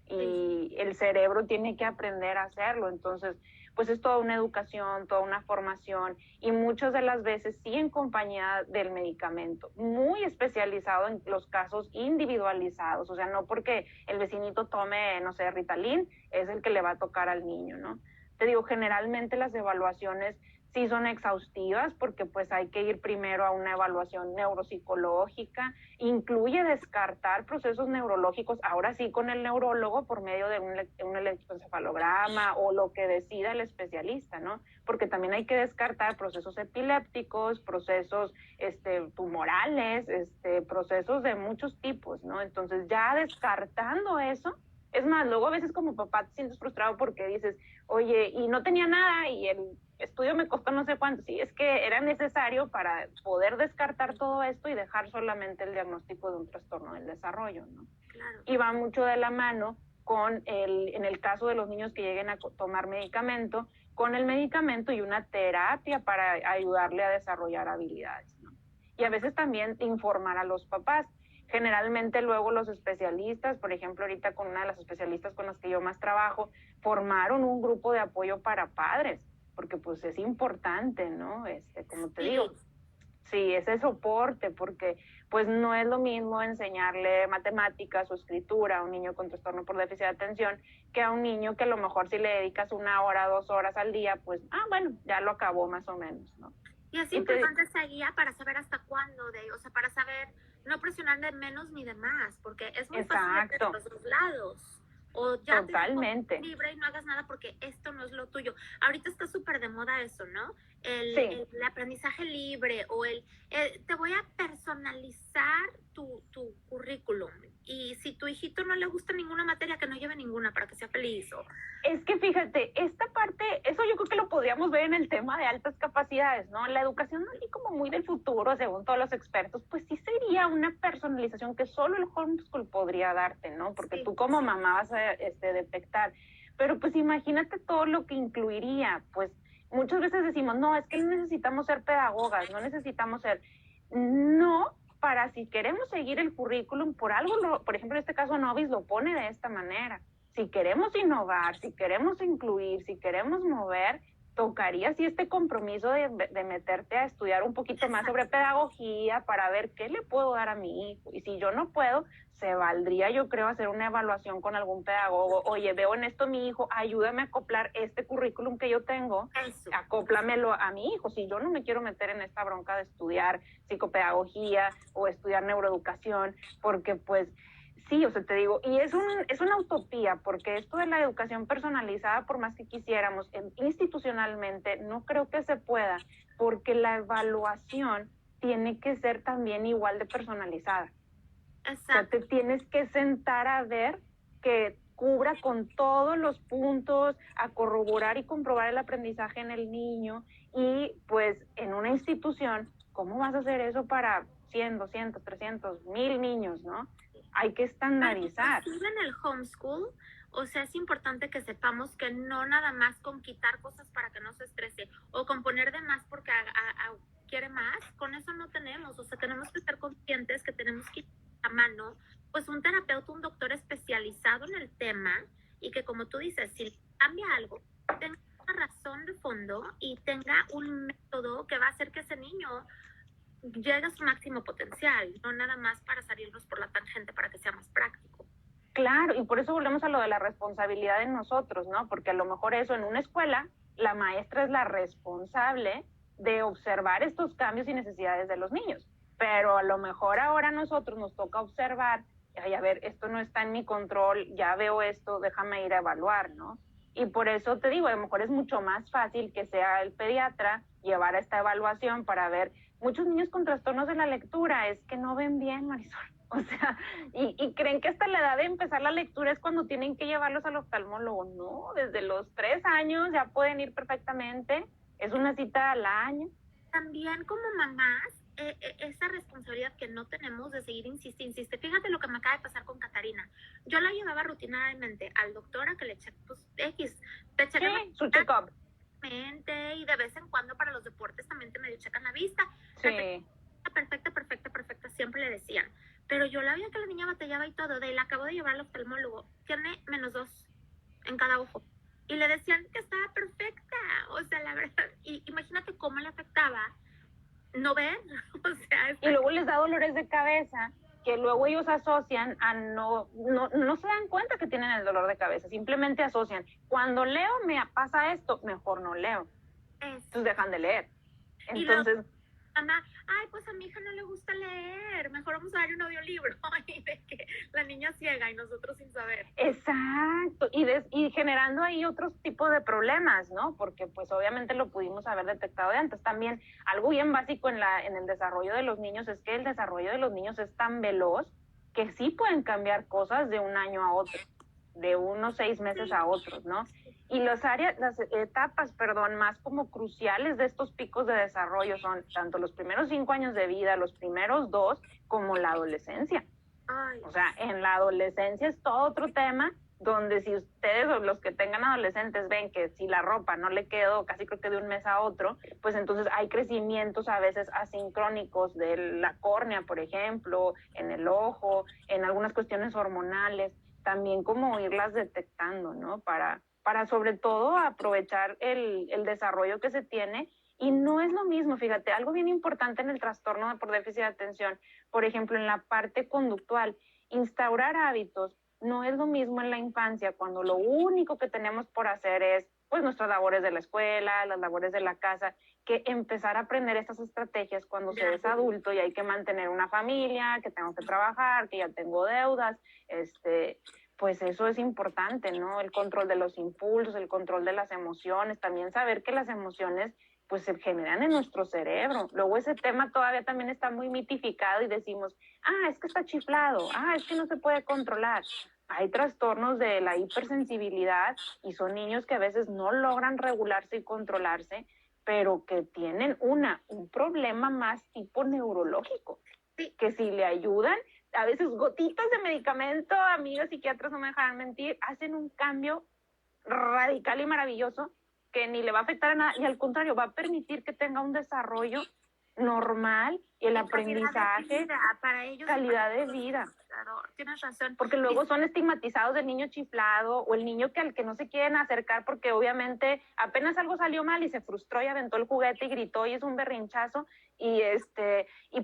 Y el cerebro tiene que aprender a hacerlo. Entonces, pues es toda una educación, toda una formación y muchas de las veces sí en compañía del medicamento, muy especializado en los casos individualizados. O sea, no porque el vecinito tome, no sé, Ritalin, es el que le va a tocar al niño, ¿no? Te digo, generalmente las evaluaciones sí son exhaustivas porque pues hay que ir primero a una evaluación neuropsicológica, incluye descartar procesos neurológicos, ahora sí con el neurólogo por medio de un electroencefalograma o lo que decida el especialista, ¿no? Porque también hay que descartar procesos epilépticos, procesos tumorales, procesos de muchos tipos, ¿no? Entonces ya descartando eso, es más, luego a veces como papá te sientes frustrado porque dices, oye, y no tenía nada y el estudio me costó no sé cuánto. Sí, es que era necesario para poder descartar todo esto y dejar solamente el diagnóstico de un trastorno del desarrollo, ¿no? Claro. Y va mucho de la mano con en el caso de los niños que lleguen a tomar medicamento, con el medicamento y una terapia para ayudarle a desarrollar habilidades, ¿no? Y a veces también informar a los papás. Generalmente luego los especialistas, por ejemplo, ahorita con una de las especialistas con las que yo más trabajo, formaron un grupo de apoyo para padres, porque pues es importante, ¿no? Como te digo, sí, ese soporte, porque pues no es lo mismo enseñarle matemáticas o escritura a un niño con trastorno por déficit de atención que a un niño que a lo mejor si le dedicas 1 hora, 2 horas al día, pues, bueno, ya lo acabó más o menos, ¿no? Y es importante esa guía para saber hasta cuándo, o sea, para saber no presionar de menos ni de más, porque es muy fácil de los dos lados. O ya totalmente te libre y no hagas nada porque esto no es lo tuyo. Ahorita está súper de moda eso, ¿no? Sí. El aprendizaje libre o te voy a personalizar tu currículum. Y si tu hijito no le gusta ninguna materia, que no lleve ninguna para que sea feliz. Es que fíjate, esta parte, eso yo creo que lo podríamos ver en el tema de altas capacidades, ¿no? La educación así como muy del futuro, según todos los expertos, pues sí sería una personalización que solo el homeschool podría darte, ¿no? Porque tú como mamá vas a detectar. Pero pues imagínate todo lo que incluiría, pues muchas veces decimos, no, es que no necesitamos ser pedagogas, no necesitamos ser... No, para si queremos seguir el currículum, por algo, por ejemplo, en este caso Novis lo pone de esta manera. Si queremos innovar, si queremos incluir, si queremos mover, tocaría sí este compromiso de meterte a estudiar un poquito más sobre pedagogía para ver qué le puedo dar a mi hijo. Y si yo no puedo, se valdría, yo creo, hacer una evaluación con algún pedagogo. Oye, veo en esto mi hijo, ayúdame a acoplar este currículum que yo tengo, acóplamelo a mi hijo. Si yo no me quiero meter en esta bronca de estudiar psicopedagogía o estudiar neuroeducación, porque pues... Sí, o sea, te digo, y es una utopía, porque esto de la educación personalizada, por más que quisiéramos, institucionalmente, no creo que se pueda, porque la evaluación tiene que ser también igual de personalizada. Exacto. O sea, te tienes que sentar a ver que cubra con todos los puntos, a corroborar y comprobar el aprendizaje en el niño, y pues en una institución, ¿cómo vas a hacer eso para 100, 200, 300, 1000 niños, no? Hay que estandarizar. Inclusive en el homeschool, o sea, es importante que sepamos que no nada más con quitar cosas para que no se estrese o con poner de más porque quiere más, con eso no tenemos. O sea, tenemos que estar conscientes que tenemos que ir a mano, pues un terapeuta, un doctor especializado en el tema y que como tú dices, si cambia algo, tenga una razón de fondo y tenga un método que va a hacer que ese niño llegue a su máximo potencial, no nada más para salirnos por la tangente para que sea más práctico. Claro, y por eso volvemos a lo de la responsabilidad en nosotros, ¿no? Porque a lo mejor eso en una escuela, la maestra es la responsable de observar estos cambios y necesidades de los niños, pero a lo mejor ahora a nosotros nos toca observar, ay, a ver, esto no está en mi control, ya veo esto, déjame ir a evaluar, ¿no? Y por eso te digo, a lo mejor es mucho más fácil que sea el pediatra llevar a esta evaluación para ver, muchos niños con trastornos de la lectura es que no ven bien, Marisol. O sea, y creen que hasta la edad de empezar la lectura es cuando tienen que llevarlos al oftalmólogo. No, desde los 3 años ya pueden ir perfectamente. Es una cita al año. También como mamás, esa responsabilidad que no tenemos de seguir insiste. Fíjate lo que me acaba de pasar con Catarina. Yo la llevaba rutinariamente al doctor a que le cheque, pues, X. Te checan sí, su check-up. Y de vez en cuando para los deportes también te medio checan la vista. Sí. Perfecta, siempre le decían. Pero yo la veía que la niña batallaba y todo. De él acabo de llevar al oftalmólogo. Tiene -2 en cada ojo. Y le decían que estaba perfecta. O sea, la verdad. Y imagínate cómo le afectaba no ver. O sea, y luego les da dolores de cabeza que luego ellos asocian a no se dan cuenta que tienen el dolor de cabeza. Simplemente asocian. Cuando leo me pasa esto, mejor no leo. Entonces dejan de leer. Entonces... mamá, ay, pues a mi hija no le gusta leer, mejor vamos a darle un audiolibro, y de que la niña ciega y nosotros sin saber. Exacto, y generando ahí otros tipos de problemas, ¿no? Porque pues obviamente lo pudimos haber detectado de antes. También algo bien básico en el desarrollo de los niños es que el desarrollo de los niños es tan veloz que sí pueden cambiar cosas de un año a otro, de unos 6 meses a otros, ¿no? Y las etapas, más como cruciales de estos picos de desarrollo son tanto los primeros 5 años de vida, los primeros 2, como la adolescencia. Ay. O sea, en la adolescencia es todo otro tema, donde si ustedes o los que tengan adolescentes ven que si la ropa no le quedó casi creo que de un mes a otro, pues entonces hay crecimientos a veces asincrónicos de la córnea, por ejemplo, en el ojo, en algunas cuestiones hormonales, también como irlas detectando, ¿no? Para sobre todo aprovechar el desarrollo que se tiene. Y no es lo mismo, fíjate, algo bien importante en el trastorno por déficit de atención, por ejemplo, en la parte conductual, instaurar hábitos no es lo mismo en la infancia, cuando lo único que tenemos por hacer es pues nuestras labores de la escuela, las labores de la casa, que empezar a aprender estas estrategias cuando se es adulto y hay que mantener una familia, que tengo que trabajar, que ya tengo deudas, pues eso es importante, ¿no? El control de los impulsos, el control de las emociones, también saber que las emociones pues se generan en nuestro cerebro. Luego ese tema todavía también está muy mitificado y decimos, es que está chiflado, es que no se puede controlar. Hay trastornos de la hipersensibilidad y son niños que a veces no logran regularse y controlarse, pero que tienen un problema más tipo neurológico, que si le ayudan, a veces gotitas de medicamento, amigas psiquiatras no me dejarán mentir, hacen un cambio radical y maravilloso que ni le va a afectar a nada, y al contrario, va a permitir que tenga un desarrollo normal y el aprendizaje, para ellos, calidad de vida. Tienes razón. Porque luego son estigmatizados del niño chiflado o el niño al que no se quieren acercar porque obviamente apenas algo salió mal y se frustró y aventó el juguete y gritó y es un berrinchazo y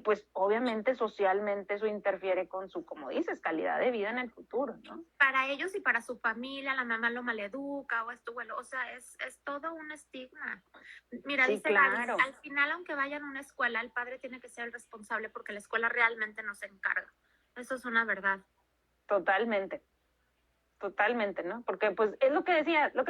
pues obviamente socialmente eso interfiere con su, como dices, calidad de vida en el futuro, ¿no? Para ellos y para su familia, la mamá lo maleduca o esto, bueno, o sea, es todo un estigma. Mira, sí, dice claro. Gaby, al final aunque vayan a una escuela, el padre tiene que ser el responsable porque la escuela realmente no se encarga. Eso es una verdad. Totalmente, ¿no? Porque pues es lo que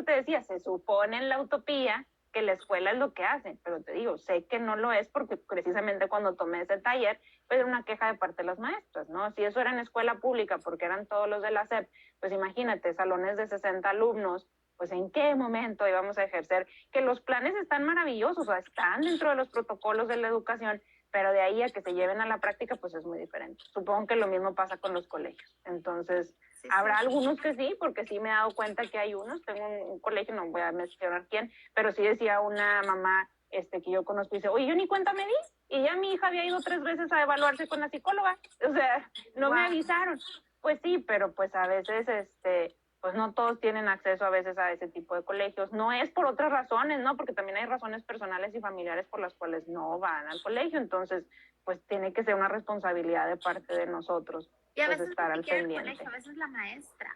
te decía, se supone en la utopía que la escuela es lo que hace, pero te digo, sé que no lo es porque precisamente cuando tomé ese taller, pues era una queja de parte de las maestras, ¿no? Si eso era en escuela pública porque eran todos los de la SEP, pues imagínate, salones de 60 alumnos, pues en qué momento íbamos a ejercer, que los planes están maravillosos, o sea, están dentro de los protocolos de la educación, pero de ahí a que se lleven a la práctica, pues es muy diferente. Supongo que lo mismo pasa con los colegios. Entonces, sí, habrá algunos que sí, porque sí me he dado cuenta que hay unos. Tengo un colegio, no voy a mencionar quién, pero sí decía una mamá que yo conozco y dice, oye, yo ni cuenta me di, y ya mi hija había ido 3 veces a evaluarse con la psicóloga. O sea, no me avisaron. Pues sí, pero pues a veces pues no todos tienen acceso a veces a ese tipo de colegios. No es por otras razones, ¿no? Porque también hay razones personales y familiares por las cuales no van al colegio. Entonces, pues tiene que ser una responsabilidad de parte de nosotros, Y a pues veces estar ni al siquiera el pendiente. colegio, a veces la maestra.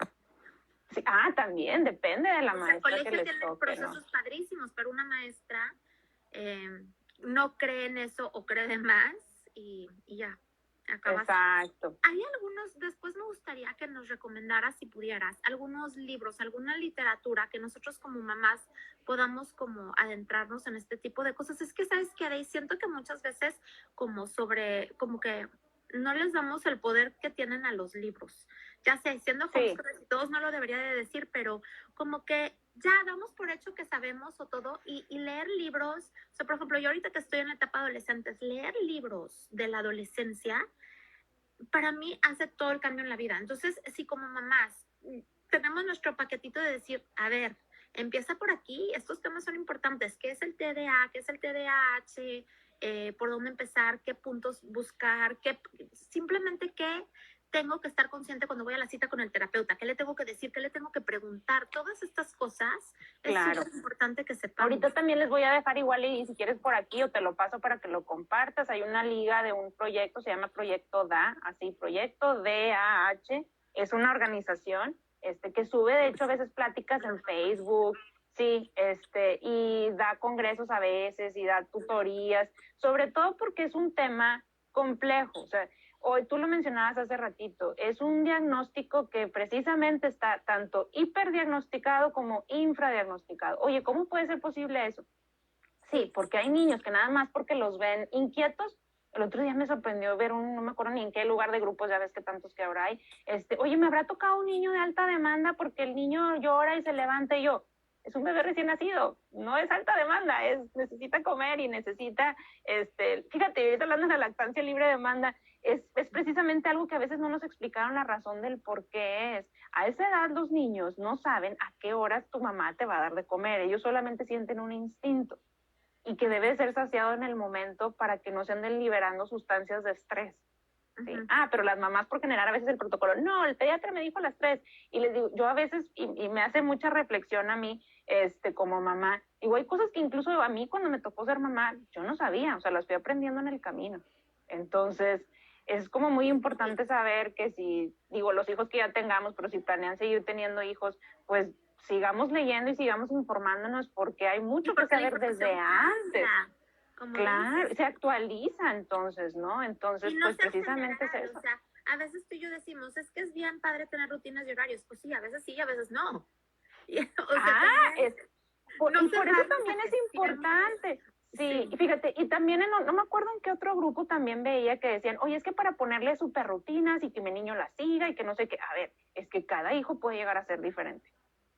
Sí, también depende de la O sea, el maestra que colegio les tiene toque, ¿no? procesos padrísimos, pero una maestra no cree en eso o cree de más y ya, acabas. Exacto. Hay algunos, después me gustaría que nos recomendaras, si pudieras, algunos libros, alguna literatura que nosotros como mamás podamos como adentrarnos en este tipo de cosas. Es que, ¿sabes qué, Dey? Siento que muchas veces como que no les damos el poder que tienen a los libros. Ya sé, siendo homeschoolers y todos no lo debería de decir, pero como que ya damos por hecho que sabemos o todo y leer libros, o sea, por ejemplo, yo ahorita que estoy en la etapa adolescente, leer libros de la adolescencia para mí hace todo el cambio en la vida. Entonces, si como mamás tenemos nuestro paquetito de decir, a ver, empieza por aquí, estos temas son importantes, ¿qué es el TDA? ¿Qué es el TDAH? ¿Por dónde empezar? ¿Qué puntos buscar? Simplemente qué tengo que estar consciente cuando voy a la cita con el terapeuta, qué le tengo que decir, qué le tengo que preguntar, todas estas cosas Claro. es súper importante que sepamos. Ahorita también les voy a dejar igual y si quieres por aquí o te lo paso para que lo compartas. Hay una liga de un proyecto, se llama Proyecto DA, así, Proyecto DAH. Es una organización que sube, de hecho, a veces pláticas en Facebook, sí, y da congresos a veces y da tutorías, sobre todo porque es un tema complejo. O sea, hoy tú lo mencionabas hace ratito, es un diagnóstico que precisamente está tanto hiperdiagnosticado como infradiagnosticado. Oye, ¿cómo puede ser posible eso? Sí, porque hay niños que nada más porque los ven inquietos. El otro día me sorprendió ver no me acuerdo ni en qué lugar de grupos, ya ves que tantos que ahora hay, oye, me habrá tocado un niño de alta demanda porque el niño llora y se levanta y yo, es un bebé recién nacido, no es alta demanda, necesita comer y necesita, fíjate, ahorita hablando de la lactancia libre demanda, es precisamente algo que a veces no nos explicaron la razón del por qué es. A esa edad los niños no saben a qué horas tu mamá te va a dar de comer, ellos solamente sienten un instinto y que debe ser saciado en el momento para que no se anden liberando sustancias de estrés. ¿Sí? Pero las mamás por generar a veces el protocolo, no, el pediatra me dijo a las 3, y les digo, yo a veces, y me hace mucha reflexión a mí, como mamá, digo, hay cosas que incluso a mí cuando me tocó ser mamá, yo no sabía, o sea, las fui aprendiendo en el camino. Entonces, es como muy importante saber que si, digo, los hijos que ya tengamos, pero si planean seguir teniendo hijos, pues sigamos leyendo y sigamos informándonos porque hay mucho que saber desde antes. Claro, se actualiza entonces, ¿no? Entonces, y no pues precisamente general, es eso. O sea, a veces tú y yo decimos, es que es bien padre tener rutinas y horarios. Pues sí, a veces no. Y, y por eso también es importante. Sí, y fíjate, y también no me acuerdo en qué otro grupo también veía que decían, oye, es que para ponerle super rutinas y que mi niño la siga y que no sé qué, a ver, es que cada hijo puede llegar a ser diferente.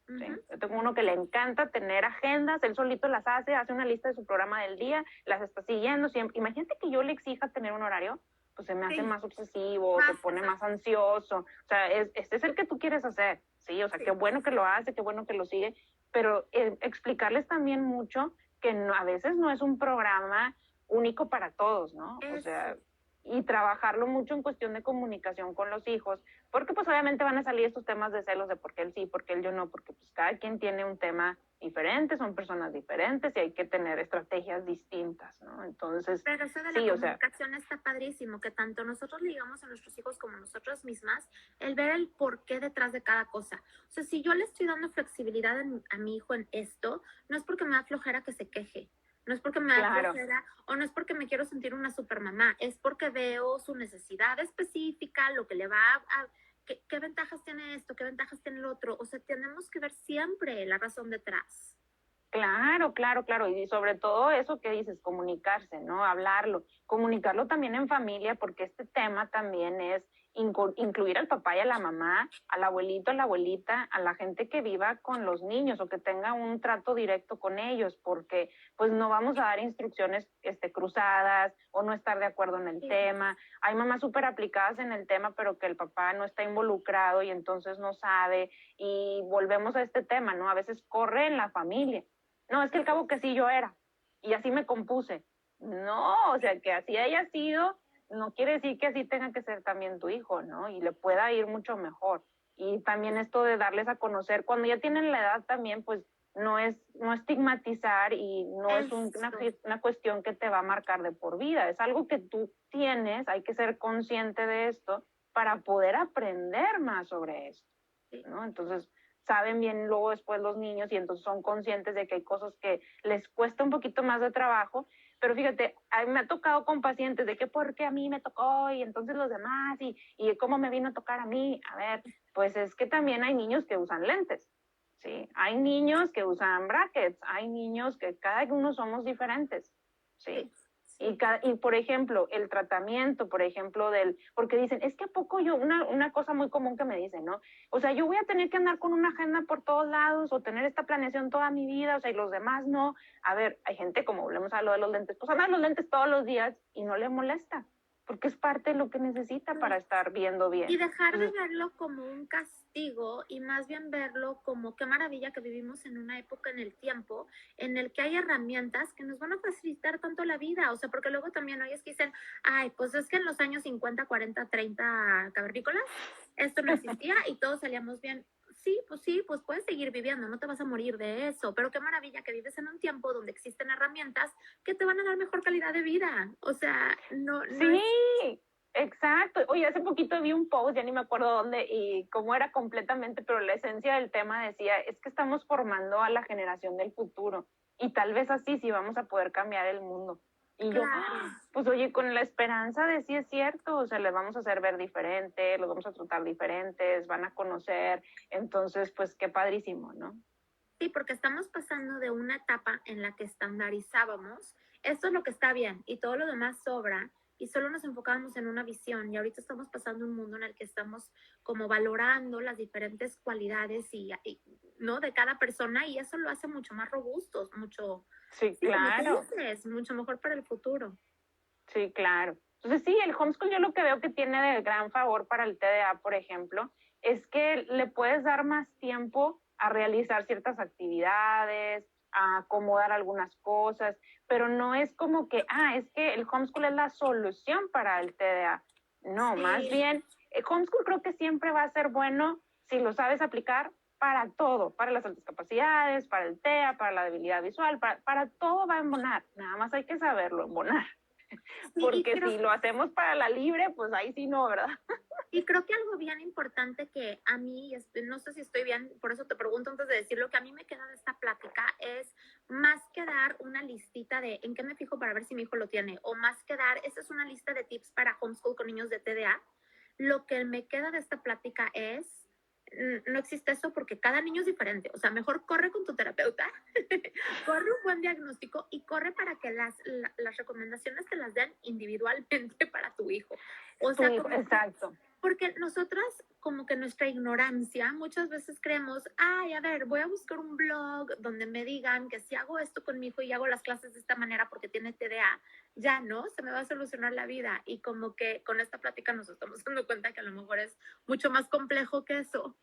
¿Sí? Yo tengo uno que le encanta tener agendas, él solito las hace una lista de su programa del día, las está siguiendo siempre. Imagínate que yo le exija tener un horario, pues se me hace más obsesivo, se pone más ansioso. O sea, este es el que tú quieres hacer, ¿sí? O sea, qué bueno que lo hace, qué bueno que lo sigue, pero explicarles también mucho que a veces no es un programa único para todos, ¿no? O sea, y trabajarlo mucho en cuestión de comunicación con los hijos, porque pues obviamente van a salir estos temas de celos de por qué él sí, por qué él yo no, porque pues cada quien tiene un tema diferente, son personas diferentes y hay que tener estrategias distintas, ¿no? Entonces, pero eso de la comunicación está padrísimo, que tanto nosotros le digamos a nuestros hijos como nosotras mismas, el ver el porqué detrás de cada cosa. O sea, si yo le estoy dando flexibilidad a mi hijo en esto, no es porque me da flojera que se queje, no es porque me da flojera o no es porque me quiero sentir una super mamá, es porque veo su necesidad específica, lo que le va a ¿qué ventajas tiene esto? ¿Qué ventajas tiene el otro? O sea, tenemos que ver siempre la razón detrás. Claro, claro, claro. Y sobre todo eso que dices, comunicarse, ¿no? Hablarlo. Comunicarlo también en familia, porque este tema también es incluir al papá y a la mamá, al abuelito, a la abuelita, a la gente que viva con los niños o que tenga un trato directo con ellos, porque pues no vamos a dar instrucciones cruzadas o no estar de acuerdo en el tema. Hay mamás súper aplicadas en el tema, pero que el papá no está involucrado y entonces no sabe. Y volvemos a este tema, ¿no? A veces corre en la familia. No, es que al cabo que sí yo era y así me compuse. No, o sea, que así haya sido, no quiere decir que así tenga que ser también tu hijo, ¿no? Y le pueda ir mucho mejor. y también esto de darles a conocer, cuando ya tienen la edad también, pues no estigmatizar y no es una cuestión que te va a marcar de por vida, es algo que tú tienes, hay que ser consciente de esto para poder aprender más sobre esto, ¿no? Entonces, saben bien luego después los niños y entonces son conscientes de que hay cosas que les cuesta un poquito más de trabajo, pero fíjate, a mí me ha tocado con pacientes de que porque a mí me tocó y entonces los demás y cómo me vino a tocar a mí. A ver, pues es que también hay niños que usan lentes, ¿sí? Hay niños que usan brackets, hay niños que cada uno somos diferentes, ¿sí? Y por ejemplo, el tratamiento, por ejemplo, porque dicen, es que a poco una cosa muy común que me dicen, ¿no? O sea, yo voy a tener que andar con una agenda por todos lados o tener esta planeación toda mi vida, o sea, y los demás no. A ver, hay gente, como volvemos a lo de los lentes, pues anda los lentes todos los días y no le molesta, porque es parte de lo que necesita para estar viendo bien. Y dejar de verlo como un castigo y más bien verlo como qué maravilla que vivimos en una época en el tiempo en el que hay herramientas que nos van a facilitar tanto la vida. O sea, porque luego también hoy es que dicen, ay, pues es que en los años 50, 40, 30 cavernícolas, esto no existía y todos salíamos bien. Sí, pues puedes seguir viviendo, no te vas a morir de eso, pero qué maravilla que vives en un tiempo donde existen herramientas que te van a dar mejor calidad de vida. O sea, no sí, exacto. Oye, hace poquito vi un post, ya ni me acuerdo dónde y cómo era completamente, pero la esencia del tema decía, es que estamos formando a la generación del futuro y tal vez así sí vamos a poder cambiar el mundo. Y yo, pues oye, con la esperanza de sí es cierto, o sea, les vamos a hacer ver diferente, los vamos a tratar diferentes, van a conocer, entonces, pues qué padrísimo, ¿no? Sí, porque estamos pasando de una etapa en la que estandarizábamos, esto es lo que está bien y todo lo demás sobra, y solo nos enfocábamos en una visión, y ahorita estamos pasando un mundo en el que estamos como valorando las diferentes cualidades ¿no? de cada persona, y eso lo hace mucho más robustos, mucho, sí, claro. como tú dices, mucho mejor para el futuro. Sí, claro. Entonces sí, el homeschool yo lo que veo que tiene de gran favor para el TDA, por ejemplo, es que le puedes dar más tiempo a realizar ciertas actividades, a acomodar algunas cosas, pero no es como que, es que el homeschool es la solución para el TDA. No, sí. Más bien, el homeschool creo que siempre va a ser bueno si lo sabes aplicar para todo, para las altas capacidades, para el TEA, para la debilidad visual, para todo va a embonar, nada más hay que saberlo embonar. Sí, porque si lo hacemos para la libre, pues ahí sí no, ¿verdad? Y creo que algo bien importante que a mí, no sé si estoy bien, por eso te pregunto antes de decir lo que a mí me queda de esta plática es más que dar una listita de en qué me fijo para ver si mi hijo lo tiene, o más que dar, esa es una lista de tips para homeschool con niños de TDA. Lo que me queda de esta plática es, no existe eso porque cada niño es diferente. O sea, mejor corre con tu terapeuta, corre un buen diagnóstico y corre para que las recomendaciones te las den individualmente para tu hijo. O sea, exacto. Porque nosotras, como que nuestra ignorancia, muchas veces creemos, a ver, voy a buscar un blog donde me digan que si hago esto con mi hijo y hago las clases de esta manera porque tiene TDA, ya no, se me va a solucionar la vida. Y como que con esta plática nos estamos dando cuenta que a lo mejor es mucho más complejo que eso.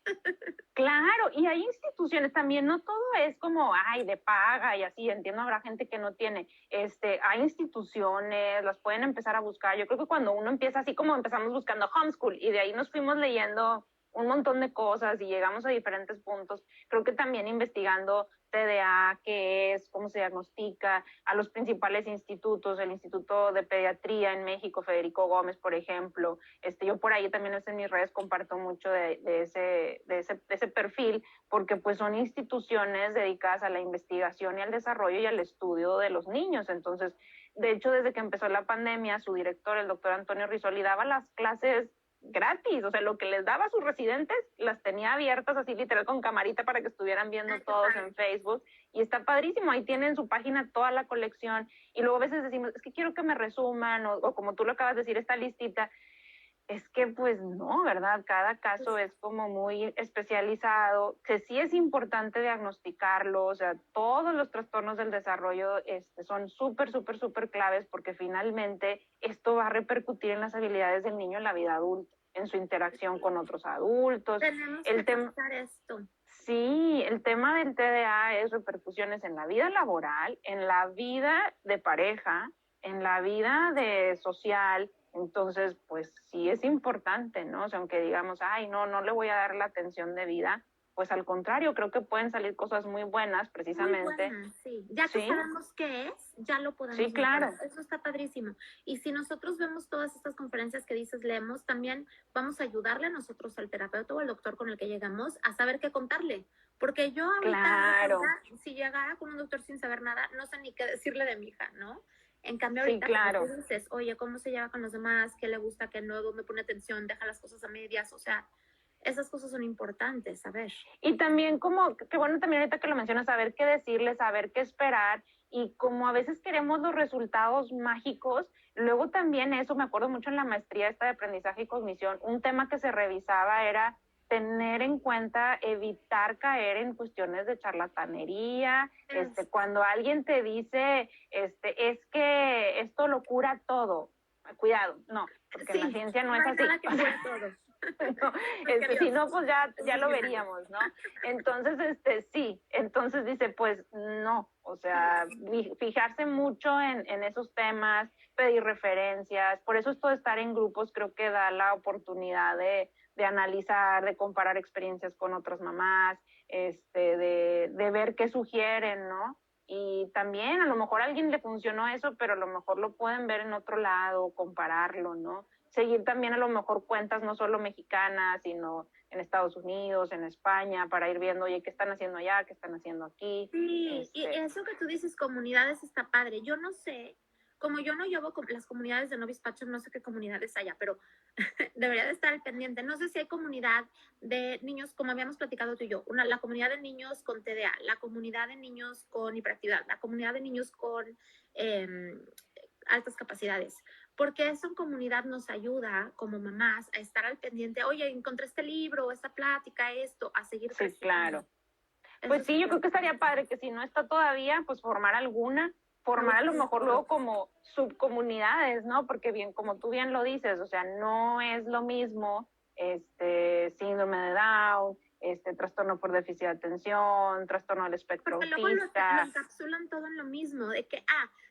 Claro, y hay instituciones también, no todo es como, de paga y así, entiendo, habrá gente que no tiene, hay instituciones, las pueden empezar a buscar. Yo creo que cuando uno empieza así como empezamos buscando homeschool y de ahí nos fuimos leyendo un montón de cosas y llegamos a diferentes puntos, creo que también investigando TDA, qué es, cómo se diagnostica, a los principales institutos, el Instituto de Pediatría en México, Federico Gómez, por ejemplo. Yo por ahí también en mis redes comparto mucho de ese perfil, porque pues son instituciones dedicadas a la investigación y al desarrollo y al estudio de los niños. Entonces, de hecho, desde que empezó la pandemia, su director, el doctor Antonio Risoli, daba las clases gratis, o sea, lo que les daba a sus residentes las tenía abiertas así literal con camarita para que estuvieran viendo todos en Facebook, y está padrísimo, ahí tienen su página toda la colección, y luego a veces decimos, es que quiero que me resuman, o como tú lo acabas de decir, esta listita, es que pues no, ¿verdad? Cada caso es como muy especializado, que sí es importante diagnosticarlo, o sea, todos los trastornos del desarrollo son súper, súper, súper claves porque finalmente esto va a repercutir en las habilidades del niño en la vida adulta, en su interacción con otros adultos. Tenemos que tratar esto. Sí, el tema del TDA es repercusiones en la vida laboral, en la vida de pareja, en la vida social, Entonces, pues sí es importante, ¿no? O sea, aunque digamos, ay, no le voy a dar la atención debida, pues al contrario, creo que pueden salir cosas muy buenas, Muy precisamente. buena, sí. Ya que Sí, sabemos qué es, ya lo sí, podemos mejorar. claro, Eso está padrísimo. Y si nosotros vemos todas estas conferencias que dices, leemos, también vamos a ayudarle a nosotros, al terapeuta o al doctor con el que llegamos, a saber qué contarle. Porque yo ahorita, haz de claro, cuenta, si llegara con un doctor sin saber nada, no sé ni qué decirle de mi hija, ¿no? En cambio, sí, ahorita, como tú claro. dices, oye, ¿cómo se lleva con los demás? ¿Qué le gusta? ¿Qué no? ¿Me pone atención? ¿Deja las cosas a medias? O sea, esas cosas son importantes, saber. Y también como, que bueno, también ahorita que lo mencionas, saber qué decirle, saber qué esperar, y como a veces queremos los resultados mágicos, luego también eso, me acuerdo mucho en la maestría esta de aprendizaje y cognición, un tema que se revisaba era tener en cuenta, evitar caer en cuestiones de charlatanería, cuando alguien te dice, es que esto lo cura todo, cuidado, no, porque en la Sí, ciencia no no es hay así. nada que cure todo. No, si no, pues Eso ya es lo bien malo. veríamos, ¿no? Entonces, sí, entonces dice, pues no, o sea, fijarse mucho en esos temas, pedir referencias, por eso esto de estar en grupos creo que da la oportunidad de analizar, de comparar experiencias con otras mamás, de ver qué sugieren, ¿no? Y también a lo mejor a alguien le funcionó eso, pero a lo mejor lo pueden ver en otro lado, compararlo, ¿no? Seguir también a lo mejor cuentas no solo mexicanas, sino en Estados Unidos, en España, para ir viendo, oye, ¿qué están haciendo allá? ¿Qué están haciendo aquí? Sí, y eso que tú dices, comunidades, está padre. Yo no sé, como yo no llevo las comunidades de Novis Pacho, no sé qué comunidades haya, pero debería de estar al pendiente. No sé si hay comunidad de niños, como habíamos platicado tú y yo, la comunidad de niños con TDA, la comunidad de niños con hiperactividad, la comunidad de niños con eh, altas capacidades, porque eso en comunidad nos ayuda como mamás a estar al pendiente, oye, encontré este libro, esta plática, esto, a seguir Sí, creciendo. claro. Eso Pues es sí, yo creo que importante. estaría padre que si no está todavía, pues formar alguna, Me formar a lo gustaría mejor mucho. luego como subcomunidades, ¿no? Porque bien, como tú bien lo dices, o sea, no es lo mismo síndrome de Down, trastorno por déficit de atención, trastorno del espectro Porque luego lo autista. encapsulan todo en lo mismo, de que,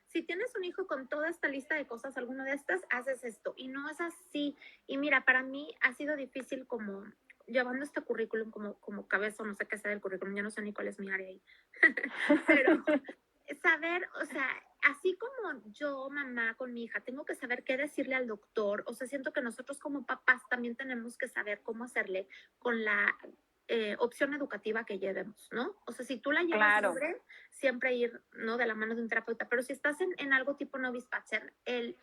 si tienes un hijo con toda esta lista de cosas, alguno de estas, haces esto. Y no es así. Y mira, para mí ha sido difícil como llevando este currículum como cabeza, no sé qué sea del currículum, ya no sé ni cuál es mi área ahí. Pero saber, o sea, así como yo, mamá, con mi hija, tengo que saber qué decirle al doctor, o sea, siento que nosotros como papás también tenemos que saber cómo hacerle con la opción educativa que llevemos, ¿no? O sea, si tú la llevas Claro, libre, siempre ir, ¿no? De la mano de un terapeuta, pero si estás en algo tipo novice patcher, el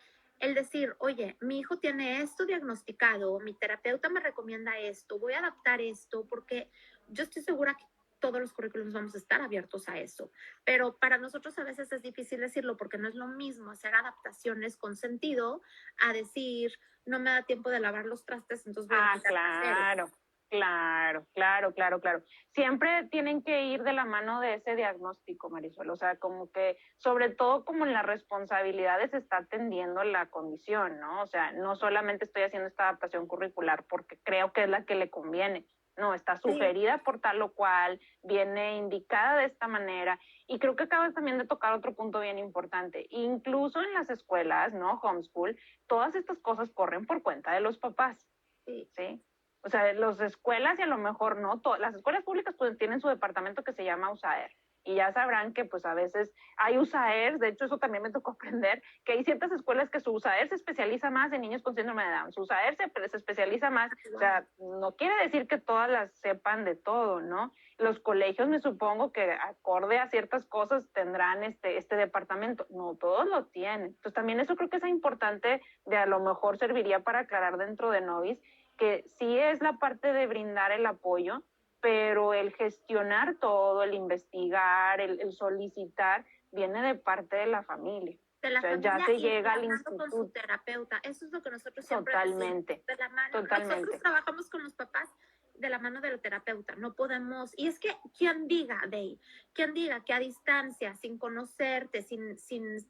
decir, oye, mi hijo tiene esto diagnosticado, mi terapeuta me recomienda esto, voy a adaptar esto, porque yo estoy segura que todos los currículums vamos a estar abiertos a eso. Pero para nosotros a veces es difícil decirlo porque no es lo mismo hacer adaptaciones con sentido a decir, no me da tiempo de lavar los trastes, entonces voy a quitar traseros. claro, claro, claro, claro, claro. Siempre tienen que ir de la mano de ese diagnóstico, Marisol. O sea, como que, sobre todo como en las responsabilidades está atendiendo la condición, ¿no? O sea, no solamente estoy haciendo esta adaptación curricular porque creo que es la que le conviene. No, está Sí, sugerida por tal o cual, viene indicada de esta manera. Y creo que acabas también de tocar otro punto bien importante. Incluso en las escuelas, ¿no? Homeschool, todas estas cosas corren por cuenta de los papás, sí. ¿sí? O sea, las escuelas y a lo mejor no, las escuelas públicas pues tienen su departamento que se llama USAER y ya sabrán que pues a veces hay USAER, de hecho eso también me tocó aprender, que hay ciertas escuelas que su USAER se especializa más en niños con síndrome de Down, su USAER se especializa más, o sea, no quiere decir que todas las sepan de todo, ¿no? Los colegios me supongo que acorde a ciertas cosas tendrán este departamento, no todos lo tienen, entonces también eso creo que es importante, de a lo mejor serviría para aclarar dentro de Novis, que sí es la parte de brindar el apoyo, pero el gestionar todo, el investigar, el solicitar, viene de parte de la familia. De O la sea, ya familia se y de llega la al mano con su instituto. terapeuta. Eso es lo que nosotros siempre decimos. Totalmente, De la mano. Nosotros totalmente. trabajamos con los papás de la mano del terapeuta. No podemos. Y es que, ¿quién diga, Dey? ¿Quién diga que a distancia, sin conocerte, sin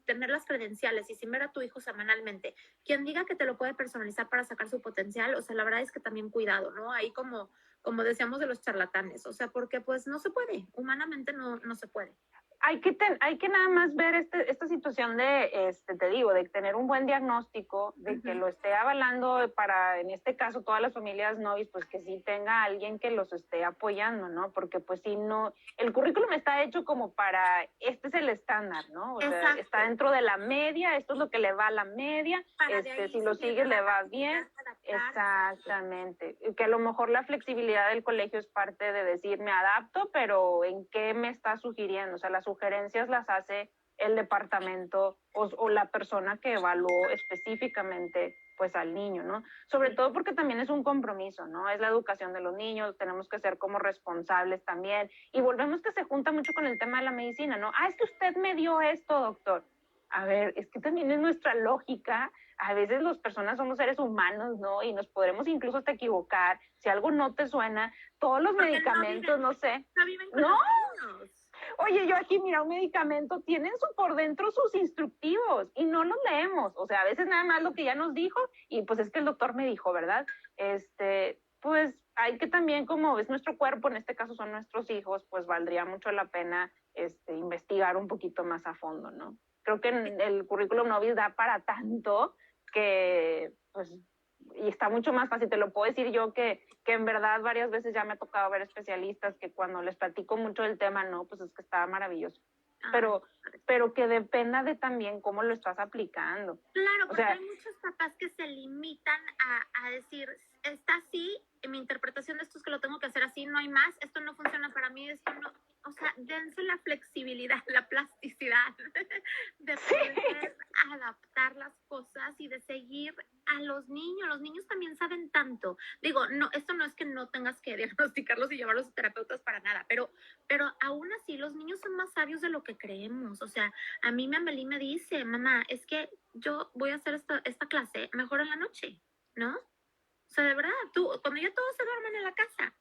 tener las credenciales y sin ver a tu hijo semanalmente, quien diga que te lo puede personalizar para sacar su potencial? O sea, la verdad es que también cuidado, ¿no? Ahí como decíamos de los charlatanes. O sea, porque pues no se puede. Humanamente no se puede. hay que nada más ver esta situación de, te digo, de tener un buen diagnóstico, de que lo esté avalando para, en este caso, todas las familias novis, pues que sí tenga alguien que los esté apoyando, ¿no? Porque pues si no, el currículum está hecho como para, este es el estándar, ¿no? O sea, está dentro de la media, esto es lo que le va a la media, si lo sigues le va bien. Exactamente. Que a lo mejor la flexibilidad del colegio es parte de decir, me adapto, pero ¿en qué me está sugiriendo? O sea, las sugerencias las hace el departamento o la persona que evaluó específicamente pues al niño, ¿no? Sobre todo porque también es un compromiso, ¿no? Es la educación de los niños, tenemos que ser como responsables también. Y volvemos que se junta mucho con el tema de la medicina, ¿no? Es que usted me dio esto, doctor. A ver, es que también es nuestra lógica. A veces las personas somos seres humanos, ¿no? Y nos podremos incluso hasta equivocar. Si algo no te suena, todos los medicamentos, no sé. No. Oye, yo aquí, mira, un medicamento, tienen por dentro sus instructivos y no los leemos. O sea, a veces nada más lo que ya nos dijo y pues es que el doctor me dijo, ¿verdad? Pues hay que también, como es nuestro cuerpo, en este caso son nuestros hijos, pues valdría mucho la pena investigar un poquito más a fondo, ¿no? Creo que el currículum Novis da para tanto que, pues, y está mucho más fácil. Te lo puedo decir yo que en verdad varias veces ya me ha tocado ver especialistas que cuando les platico mucho del tema, no, pues es que está maravilloso. Pero que dependa de también cómo lo estás aplicando. Claro, porque hay muchos papás que se limitan a decir, está así, mi interpretación de esto es que lo tengo que hacer así, no hay más, esto no funciona para mí, esto no. O sea, dense la flexibilidad, la plasticidad de poder adaptar las cosas y de seguir a los niños. Los niños también saben tanto. Digo, no, esto no es que no tengas que diagnosticarlos y llevarlos a terapeutas para nada, pero aún así los niños son más sabios de lo que creemos. O sea, a mí mi Amelie me dice, mamá, es que yo voy a hacer esta clase mejor en la noche, ¿no? O sea, de verdad, cuando ya todos se duermen en la casa,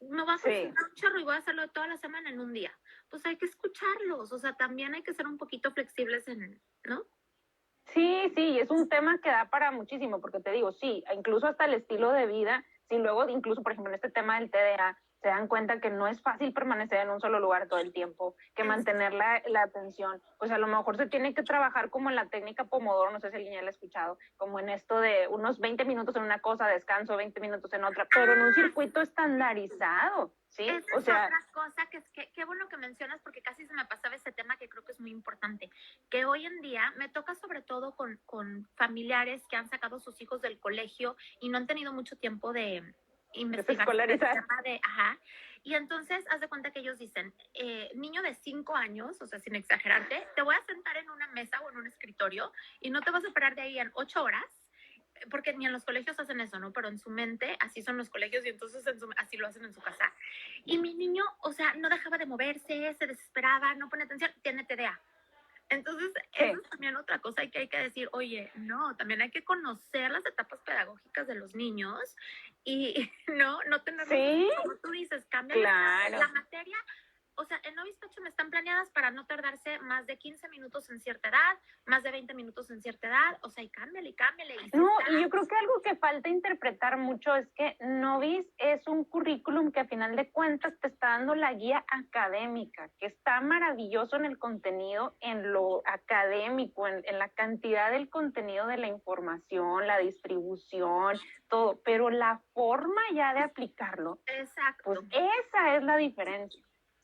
me va a concentrar un chorro y voy a hacerlo toda la semana en un día. Pues hay que escucharlos, o sea, también hay que ser un poquito flexibles ¿no? Sí, es un tema que da para muchísimo, porque te digo, sí, incluso hasta el estilo de vida, si luego incluso, por ejemplo, en este tema del TDA, se dan cuenta que no es fácil permanecer en un solo lugar todo el tiempo, que mantener la atención, pues a lo mejor se tiene que trabajar como en la técnica Pomodoro, no sé si alguien ya la ha escuchado, como en esto de unos 20 minutos en una cosa, descanso 20 minutos en otra, pero en un circuito estandarizado, ¿sí? Esa es otra cosa que qué bueno que mencionas, porque casi se me pasaba ese tema que creo que es muy importante, que hoy en día me toca sobre todo con familiares que han sacado sus hijos del colegio y no han tenido mucho tiempo de investigar el tema y entonces haz de cuenta que ellos dicen, niño de 5 años, o sea, sin exagerarte, te voy a sentar en una mesa o en un escritorio y no te vas a parar de ahí en 8 horas, porque ni en los colegios hacen eso, ¿no? Pero en su mente así son los colegios y entonces así lo hacen en su casa. Y mi niño, o sea, no dejaba de moverse, se desesperaba, no pone atención, tiene TDA. Entonces, eso es también otra cosa que hay que decir, oye, no, también hay que conocer las etapas pedagógicas de los niños y no tener, como tú dices, cambiar la materia. O sea, en Novis Pachón están planeadas para no tardarse más de 15 minutos en cierta edad, más de 20 minutos en cierta edad, o sea, y cámbiale. Y yo creo que algo que falta interpretar mucho es que Novis es un currículum que a final de cuentas te está dando la guía académica, que está maravilloso en el contenido, en lo académico, en la cantidad del contenido de la información, la distribución, todo, pero la forma ya de aplicarlo, pues esa es la diferencia.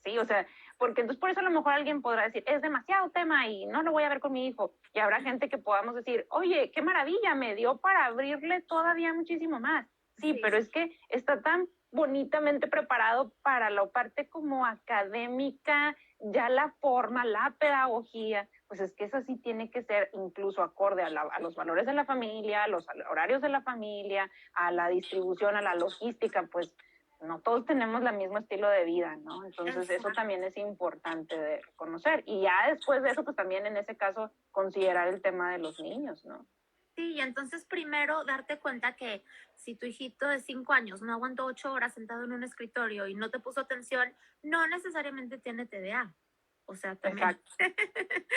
Sí, o sea, porque entonces por eso a lo mejor alguien podrá decir, es demasiado tema y no lo voy a ver con mi hijo. Y habrá gente que podamos decir, oye, qué maravilla, me dio para abrirle todavía muchísimo más. Sí, pero es que está tan bonitamente preparado para la parte como académica, ya la forma, la pedagogía, pues es que eso sí tiene que ser incluso acorde a los valores de la familia, a los horarios de la familia, a la distribución, a la logística, pues no todos tenemos el mismo estilo de vida, ¿no? Entonces eso también es importante de conocer. Y ya después de eso, pues también en ese caso considerar el tema de los niños, ¿no? Sí, y entonces primero darte cuenta que si tu hijito de 5 años no aguantó 8 horas sentado en un escritorio y no te puso atención, no necesariamente tiene TDA. O sea, también. Exacto.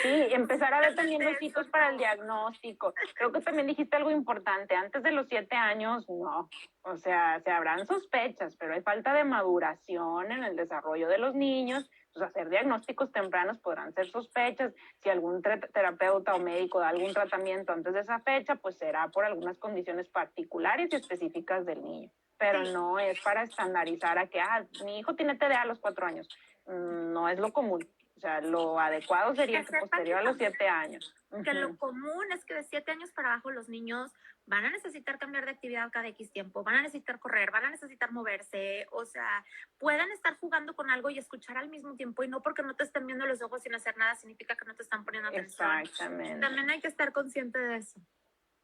Sí, empezar a ver también los hitos para el diagnóstico. Creo que también dijiste algo importante. Antes de los 7 años, no. O sea, se habrán sospechas, pero hay falta de maduración en el desarrollo de los niños. pues hacer diagnósticos tempranos, podrán ser sospechas. Si algún terapeuta o médico da algún tratamiento antes de esa fecha, pues será por algunas condiciones particulares y específicas del niño. Pero no es para estandarizar a que, mi hijo tiene TDA a los 4 años. No es lo común. O sea, lo adecuado sería que posterior a los 7 años. Que lo común es que de 7 años para abajo los niños van a necesitar cambiar de actividad cada X tiempo, van a necesitar correr, van a necesitar moverse, o sea, pueden estar jugando con algo y escuchar al mismo tiempo, y no porque no te estén viendo los ojos sin hacer nada significa que no te están poniendo atención. Exactamente. También hay que estar consciente de eso.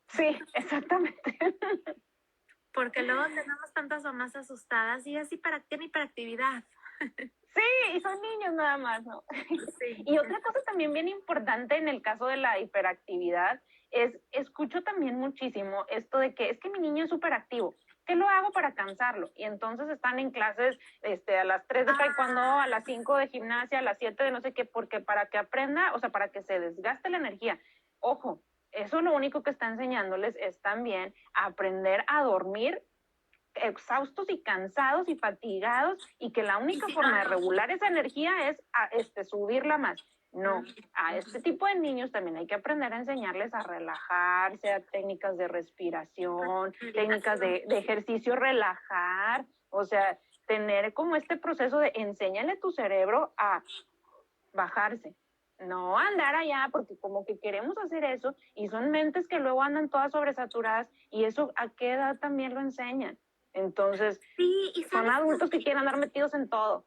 Sí, exactamente. Porque luego tenemos tantas mamás asustadas y tiene hiperactividad. Sí, y son niños nada más, ¿no? Sí. Y otra cosa también bien importante en el caso de la hiperactividad es, escucho también muchísimo esto de que es que mi niño es superactivo. ¿Qué lo hago para cansarlo? Y entonces están en clases a las 3 de taekwondo, a las 5 de gimnasia, a las 7 de no sé qué, porque para que aprenda, o sea, para que se desgaste la energía. Ojo, eso lo único que está enseñándoles es también aprender a dormir exhaustos y cansados y fatigados, y que la única forma de regular esa energía es subirla más. No, a este tipo de niños también hay que aprender a enseñarles a relajarse, a técnicas de respiración, técnicas de ejercicio, relajar, o sea, tener como este proceso de enséñale a tu cerebro a bajarse. No andar allá, porque como que queremos hacer eso y son mentes que luego andan todas sobresaturadas, y eso a qué edad también lo enseñan. Entonces, sí, y son adultos que quieren andar metidos en todo.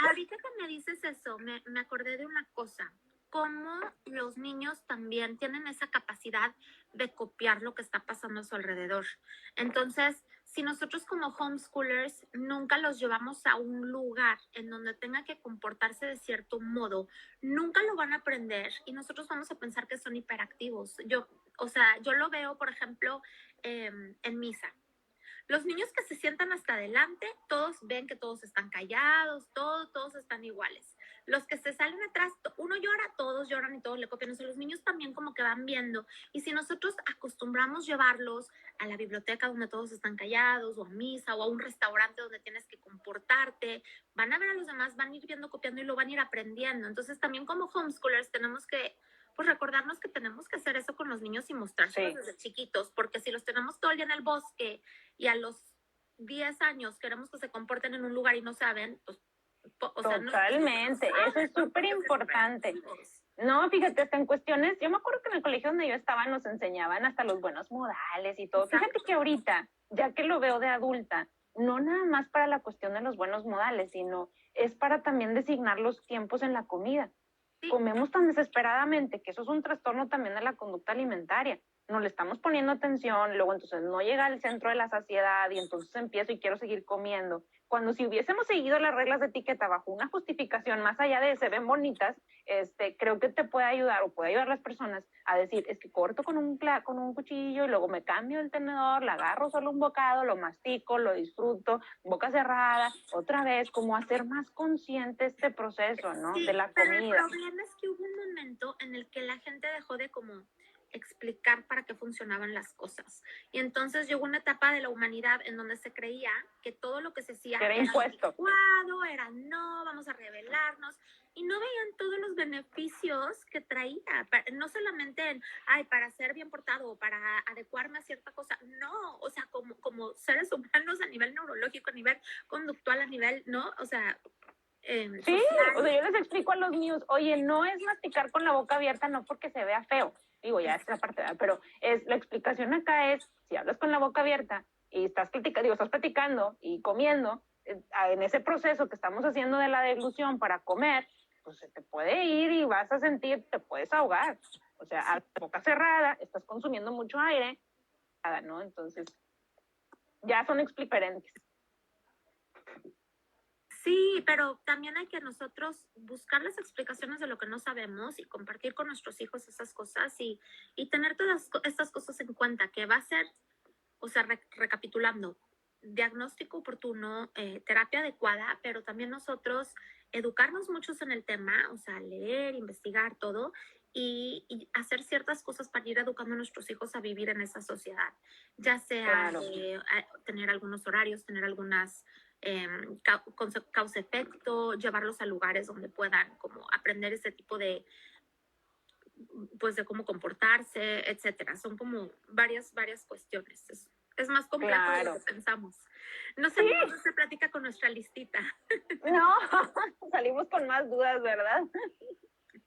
Ahorita que me dices eso, me acordé de una cosa, cómo los niños también tienen esa capacidad de copiar lo que está pasando a su alrededor. Entonces, si nosotros como homeschoolers nunca los llevamos a un lugar en donde tenga que comportarse de cierto modo, nunca lo van a aprender y nosotros vamos a pensar que son hiperactivos. Yo lo veo, por ejemplo, en misa. Los niños que se sientan hasta adelante, todos ven que todos están callados, todos están iguales. Los que se salen atrás, uno llora, todos lloran y todos le copian. O sea, los niños también como que van viendo. Y si nosotros acostumbramos llevarlos a la biblioteca donde todos están callados, o a misa, o a un restaurante donde tienes que comportarte, van a ver a los demás, van a ir viendo, copiando, y lo van a ir aprendiendo. Entonces también como homeschoolers tenemos que pues recordarnos que tenemos que hacer eso con los niños y mostrárselos desde chiquitos, porque si los tenemos todo el día en el bosque y a los 10 años queremos que se comporten en un lugar y no saben, pues, totalmente, eso es súper importante. No, fíjate, hasta en cuestiones, yo me acuerdo que en el colegio donde yo estaba nos enseñaban hasta los buenos modales y todo. Exacto. Fíjate que ahorita, ya que lo veo de adulta, no nada más para la cuestión de los buenos modales, sino es para también designar los tiempos en la comida. Sí. Comemos tan desesperadamente que eso es un trastorno también de la conducta alimentaria. No le estamos poniendo atención, luego entonces no llega al centro de la saciedad y entonces empiezo y quiero seguir comiendo. Cuando si hubiésemos seguido las reglas de etiqueta bajo una justificación más allá de se ven bonitas, creo que te puede ayudar o puede ayudar a las personas a decir, es que corto con un cuchillo y luego me cambio el tenedor, le agarro solo un bocado, lo mastico, lo disfruto, boca cerrada, otra vez, como hacer más consciente este proceso, ¿no? Sí, de la pero comida. el problema es que hubo un momento en el que la gente dejó de como explicar para qué funcionaban las cosas. Y entonces llegó una etapa de la humanidad en donde se creía que todo lo que se hacía era impuesto. Era no, vamos a rebelarnos, y no veían todos los beneficios que traía, no solamente en, para ser bien portado o para adecuarme a cierta cosa, no, o sea, como seres humanos a nivel neurológico, a nivel conductual, a nivel, ¿no? O sea, sí, social. O sea, yo les explico a los míos, oye, no es masticar con la boca abierta, no porque se vea feo, digo, ya es la parte, pero la explicación acá es, si hablas con la boca abierta y estás platicando y comiendo, en ese proceso que estamos haciendo de la deglución para comer, pues se te puede ir y vas a sentir, te puedes ahogar. O sea, a la boca cerrada, estás consumiendo mucho aire, ¿no? Entonces, ya son diferentes. Sí, pero también hay que nosotros buscar las explicaciones de lo que no sabemos y compartir con nuestros hijos esas cosas y tener todas estas cosas en cuenta, que va a ser, o sea, recapitulando, diagnóstico oportuno, terapia adecuada, pero también nosotros educarnos muchos en el tema, o sea, leer, investigar todo y hacer ciertas cosas para ir educando a nuestros hijos a vivir en esa sociedad, ya sea claro. Tener algunos horarios, tener algunas causa-efecto, llevarlos a lugares donde puedan como aprender ese tipo de, pues de cómo comportarse, etcétera. Son como varias cuestiones. Es más complejo de lo que pensamos. No salimos de esta plática con nuestra listita. No, salimos con más dudas, ¿verdad?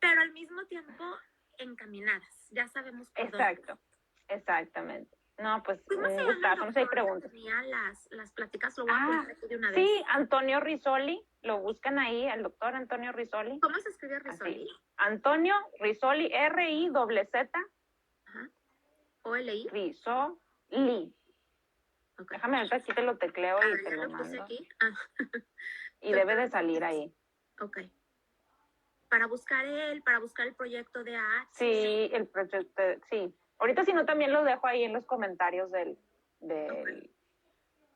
Pero al mismo tiempo encaminadas. Ya sabemos por Exacto, exactamente. No, pues ¿cómo se un gustazo, no sé, hay preguntas. Tenía las pláticas, lo voy a poner aquí de una vez. Sí, Antonio Risoli, lo buscan ahí, el doctor Antonio Risoli. ¿Cómo se escribe Risoli? Así. Antonio Risoli, R-I-Z-Z. Ajá. ¿O-L-I? Risoli. Okay. Déjame ver, aquí te lo tecleo y te lo mando. Aquí. Y debe de salir ahí. Ok. Para buscar el proyecto de AH. Sí, el proyecto, sí. Ahorita si no también lo dejo ahí en los comentarios okay.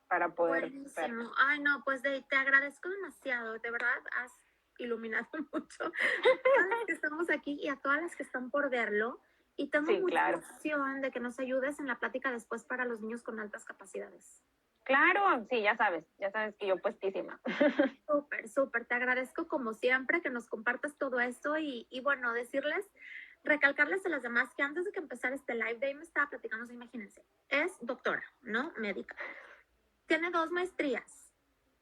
Para poder Buenísimo. Ver. Ay, no, pues te agradezco demasiado. De verdad, has iluminado mucho a todas las que estamos aquí y a todas las que están por verlo. Y tengo mucha emoción de que nos ayudes en la plática después para los niños con altas capacidades. Claro, sí, ya sabes que yo puestísima. Súper, te agradezco como siempre que nos compartas todo esto y bueno, recalcarles a las demás que antes de que empezara este live day me estaba platicando, imagínense, es doctora, ¿no? Médica. Tiene 2 maestrías,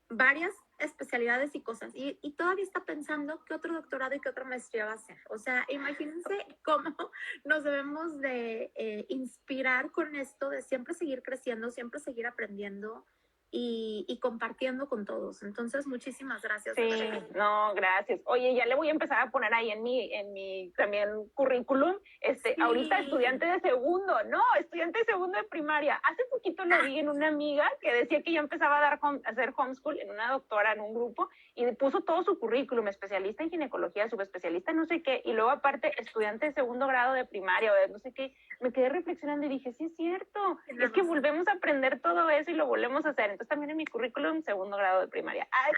varias especialidades y cosas, y todavía está pensando qué otro doctorado y qué otra maestría va a hacer. O sea, imagínense cómo nos debemos de inspirar con esto, de siempre seguir creciendo, siempre seguir aprendiendo y compartiendo con todos. Entonces, muchísimas gracias. Sí, no, gracias. Oye, ya le voy a empezar a poner ahí en mi también currículum, sí. Ahorita estudiante de segundo de primaria. Hace poquito lo vi en una amiga que decía que ya empezaba a hacer homeschool en una doctora en un grupo y puso todo su currículum, especialista en ginecología, subespecialista en no sé qué, y luego aparte estudiante de segundo grado de primaria o de no sé qué. Me quedé reflexionando y dije, sí es cierto, es que volvemos a aprender todo eso y lo volvemos a hacer. Entonces también en mi currículum, segundo grado de primaria. Ay.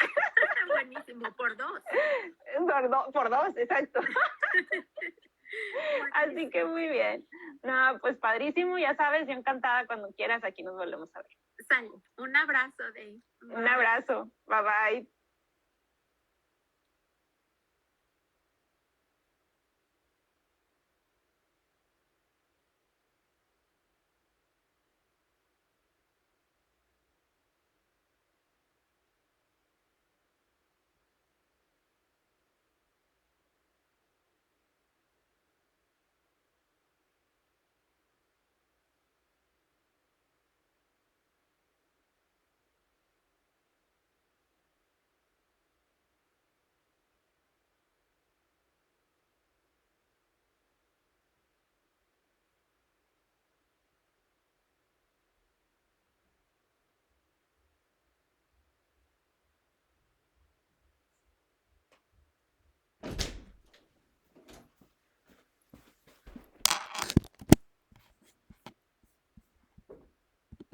Buenísimo, por 2. Por 2, exacto. Así que muy bien. No, pues padrísimo, ya sabes, yo encantada cuando quieras, aquí nos volvemos a ver. Sale, un abrazo, Dey. Un abrazo, bye bye.